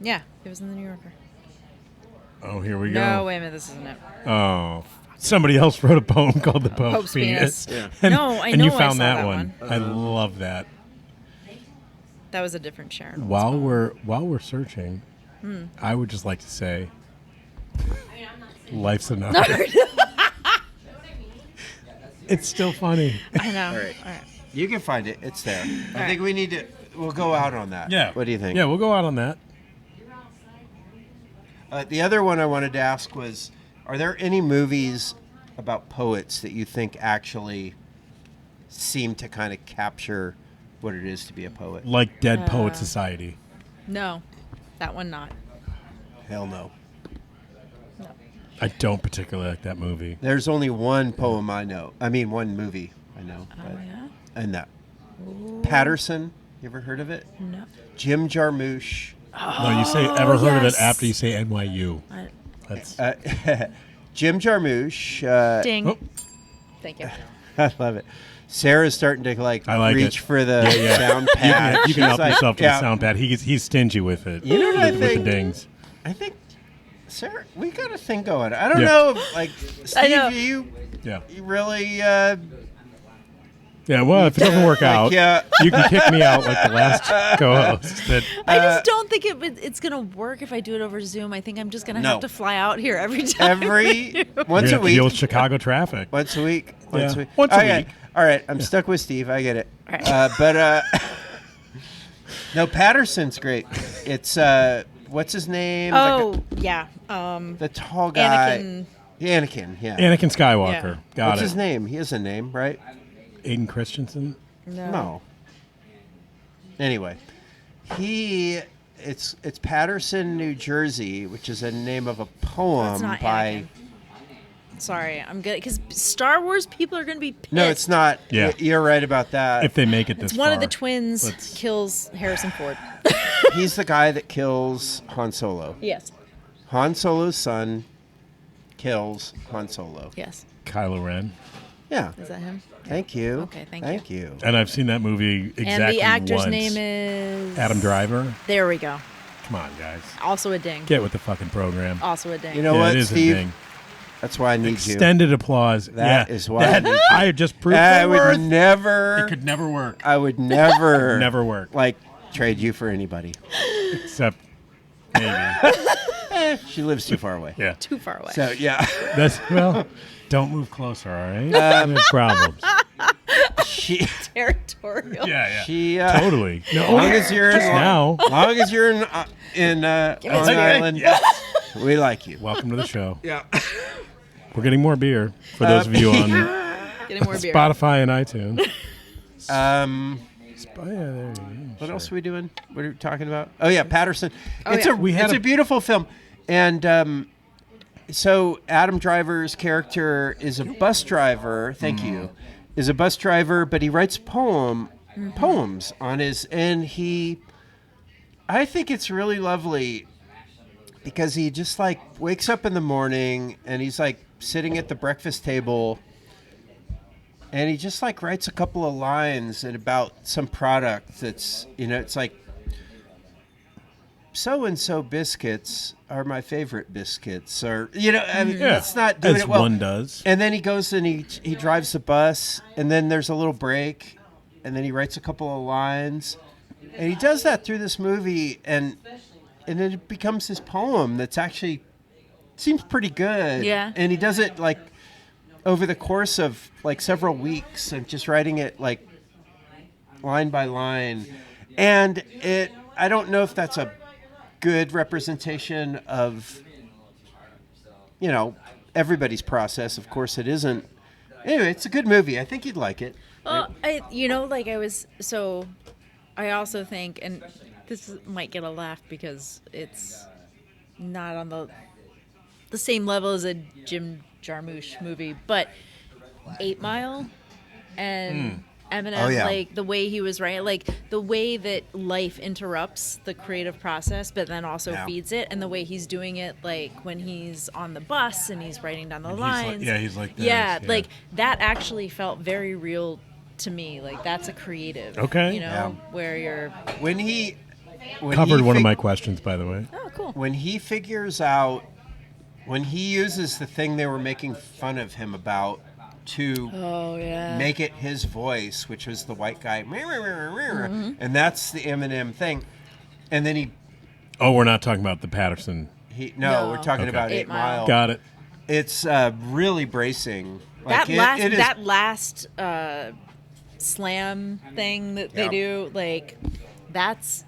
Yeah, it was in the New Yorker. Oh, here we go. No, wait a minute. This isn't it. Oh. Somebody else wrote a poem called The Pope's, Pope's Penis. Yeah. And, No, I and you know I found saw that that one. one. I love that. That was a different Sharon. Olds While poem. we're searching, I would just like to say, life's enough. It's still funny. I know. All right. All right. You can find it. It's there. I right. think we need to. We'll go out on that. Yeah. What do you think? Yeah, we'll go out on that. The other one I wanted to ask was, are there any movies about poets that you think actually seem to kind of capture what it is to be a poet? Like Dead Poet Society. No, that one not. Hell no. I don't particularly like that movie. There's only one poem I know. I mean, one movie I know. Oh, yeah? And that. Patterson. You ever heard of it? No. Jim Jarmusch. No, you say ever heard of it yes. after you say NYU. That's Jim Jarmusch. Ding. Oh. Thank you. I love it. Sarah's starting to I like reach it. for the sound you pad. can She's help like, yourself to yeah. the sound pad. He's stingy with it. You know what I with the think? dings. I think, Sarah, we got a thing going. I don't Yeah. know, like, Steve, know. you Yeah. really, Yeah, well, if it doesn't work out, yeah. you can kick me out like the last co-host. That I just don't think it's going to work if I do it over Zoom. I think I'm just going to No. have to fly out here every time. once a you're gonna have to week. deal with Chicago traffic. Once a week. Once Yeah. a week. Once a Okay. week. All right. I'm stuck with Steve. I get it. All right. But no, Patterson's great. It's what's his name? Oh, yeah. The tall guy. Anakin. Anakin. Yeah. Anakin Skywalker. Yeah. Got What's it. his name? He has a name, right? Aiden Christensen. No. Anyway, it's Patterson, New Jersey, which is a name of a poem That's not by. Anakin. Sorry, I'm good because Star Wars people are going to be pissed. No, it's not. Yeah. You're right about that. If they make it this One of far. the twins Let's- kills Harrison Ford. He's the guy that kills Han Solo. Yes. Han Solo's son kills Han Solo. Yes. Kylo Ren. Yeah. Is that him? Thank you. Okay, thank Thank you. And I've seen that movie exactly And the actor's once. name is Adam Driver. There we go. Come on, guys. Also a ding. Get with the fucking program. Also a ding. You know Yeah, what, it is Steve? a thing. That's why I need Extended applause. That yeah. is why I need you. I just proved you. I my would worth. never. It could never work. I would never. Never work. Like trade you for anybody. Except maybe. She lives too far away. Yeah. Too far away. So yeah. That's well. Don't move closer, all right? We have problems. she. Territorial. Yeah, yeah. She. Totally. No, Long as you're just in, now. Long as you're in Long me some beer. Island, we like you. Welcome to the show. Yeah. We're getting more beer for those of you on Getting more beer. Spotify and iTunes. What There you else are we doing? What are we talking about? Oh yeah, Patterson. Oh, it's yeah. it's a beautiful film, and so Adam Driver's character is a bus driver. Thank you. is a bus driver, but he writes poems on his, and I think it's really lovely because he just like wakes up in the morning and he's like sitting at the breakfast table and he just like writes a couple of lines about some product that's, it's like, so-and-so biscuits are my favorite biscuits, or I mean, it's not doing as it well. One does. And then he goes and he drives the bus, and then there's a little break, and then he writes a couple of lines, and he does that through this movie, and then it becomes his poem that's actually seems pretty good. Yeah. And he does it like over the course of like several weeks, and just writing it like line by line, and I don't know if that's a good representation of everybody's process. Of course it isn't. Anyway, it's a good movie. I think you'd like it. Well, I also think, and this might get a laugh because it's not on the same level as a Jim Jarmusch movie, but 8 Mile and Eminem, like the way he was writing, like the way that life interrupts the creative process, but then also feeds it, and the way he's doing it, like when he's on the bus and he's writing down the lines. He's like this. Yeah, like that actually felt very real to me. Like that's a creative. Okay. Where you're. When he covered one of my questions, by the way. Oh, cool. When he figures out, when he uses the thing they were making fun of him about to make it his voice, which was the white guy, and that's the Eminem thing. And then he... Oh, we're not talking about the Patterson. No, we're talking about 8 Mile. Got it. It's really bracing. Like that last slam thing that they do, like, that's...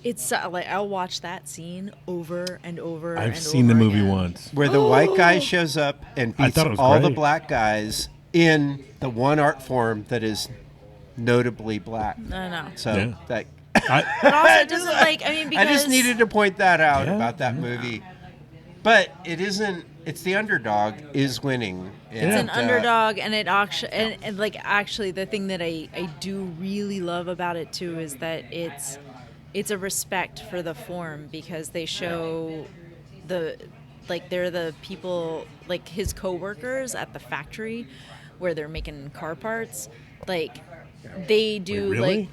It's like I'll watch that scene over and over. I've seen the movie once, where the white guy shows up and beats all the black guys in the one art form that is notably black. I know. So that. But also, it doesn't like. I mean, because I just needed to point that out about that movie. But it isn't. It's the underdog is winning. It's an underdog, and it actually, and like actually, the thing that I do really love about it too is that it's a respect for the form, because they show they're the people, like his co-workers at the factory where they're making car parts, like they do. Wait, really? Like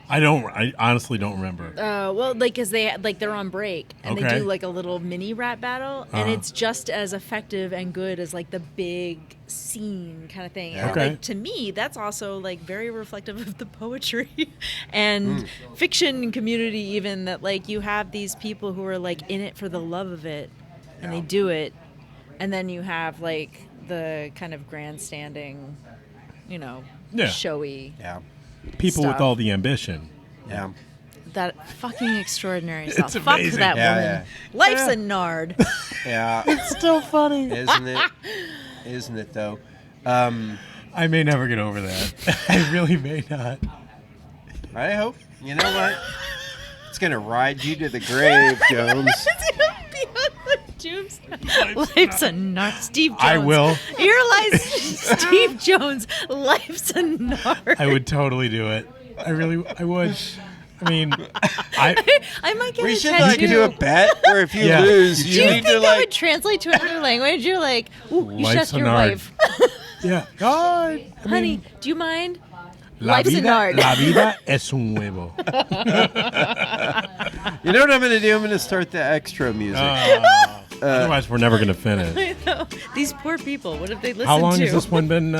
I honestly don't remember. Well, like, cause they're on break and they do like a little mini rap battle, and it's just as effective and good as like the big scene kind of thing. And like, to me, that's also like very reflective of the poetry and fiction community, even, that like you have these people who are like in it for the love of it, and they do it, and then you have like the kind of grandstanding, showy. Yeah. People with all the ambition. Yeah. That fucking extraordinary stuff. It's Fuck amazing. that woman. Yeah. Life's a nard. Yeah. It's still funny. Isn't it? Isn't it, though? I may never get over that. I really may not. I hope. You know what? It's going to ride you to the grave, Jones. It's going to be on the tombstone. Life's a nard. Steve Jones. I will. Here lies Steve Jones. Life's a nard. I would totally do it. I would. I mean, I might get we a should tattoo. like do a bet where if you lose, do you you need think to that like. would translate to another language? You're like, ooh, you Life's shut a your nard. wife. Yeah. God. Honey, do you mind? La Life's a nard. vida es un huevo. You know what I'm going to do? I'm going to start the extra music. Otherwise, we're never going to finish. I know. These poor people. What have they listened to? How long has this one been?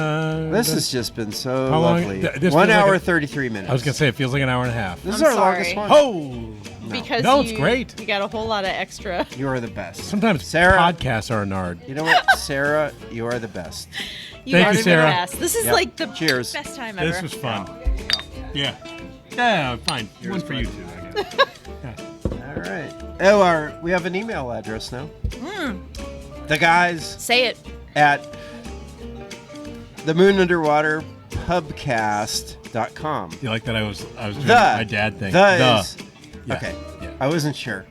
This has just been so How long- lovely. this 1 feels hour, like 33 minutes. I was going to say, it feels like an hour and a half. This is I'm our sorry. longest one. Oh! Because No, it's great. You got a whole lot of extra. You are the best. Sometimes Sarah, podcasts are a nard. you know what? Sarah, you are the best. Thank are you, the Sarah. best. This is Yep. like the Cheers. best time ever. This was fun. Yeah. Yeah, fine. One for you two, I guess. All right. Oh, we have an email address now. The guys Say it. at the Moon Underwater Pubcast.com. You like that I was doing The my dad thing. Is, Yeah. Okay. Yeah. I wasn't sure.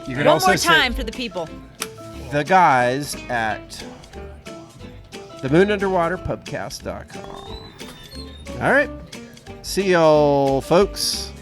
You could One also more say time for the people. the guys at themoonunderwaterpubcast.com. All right. See y'all, folks.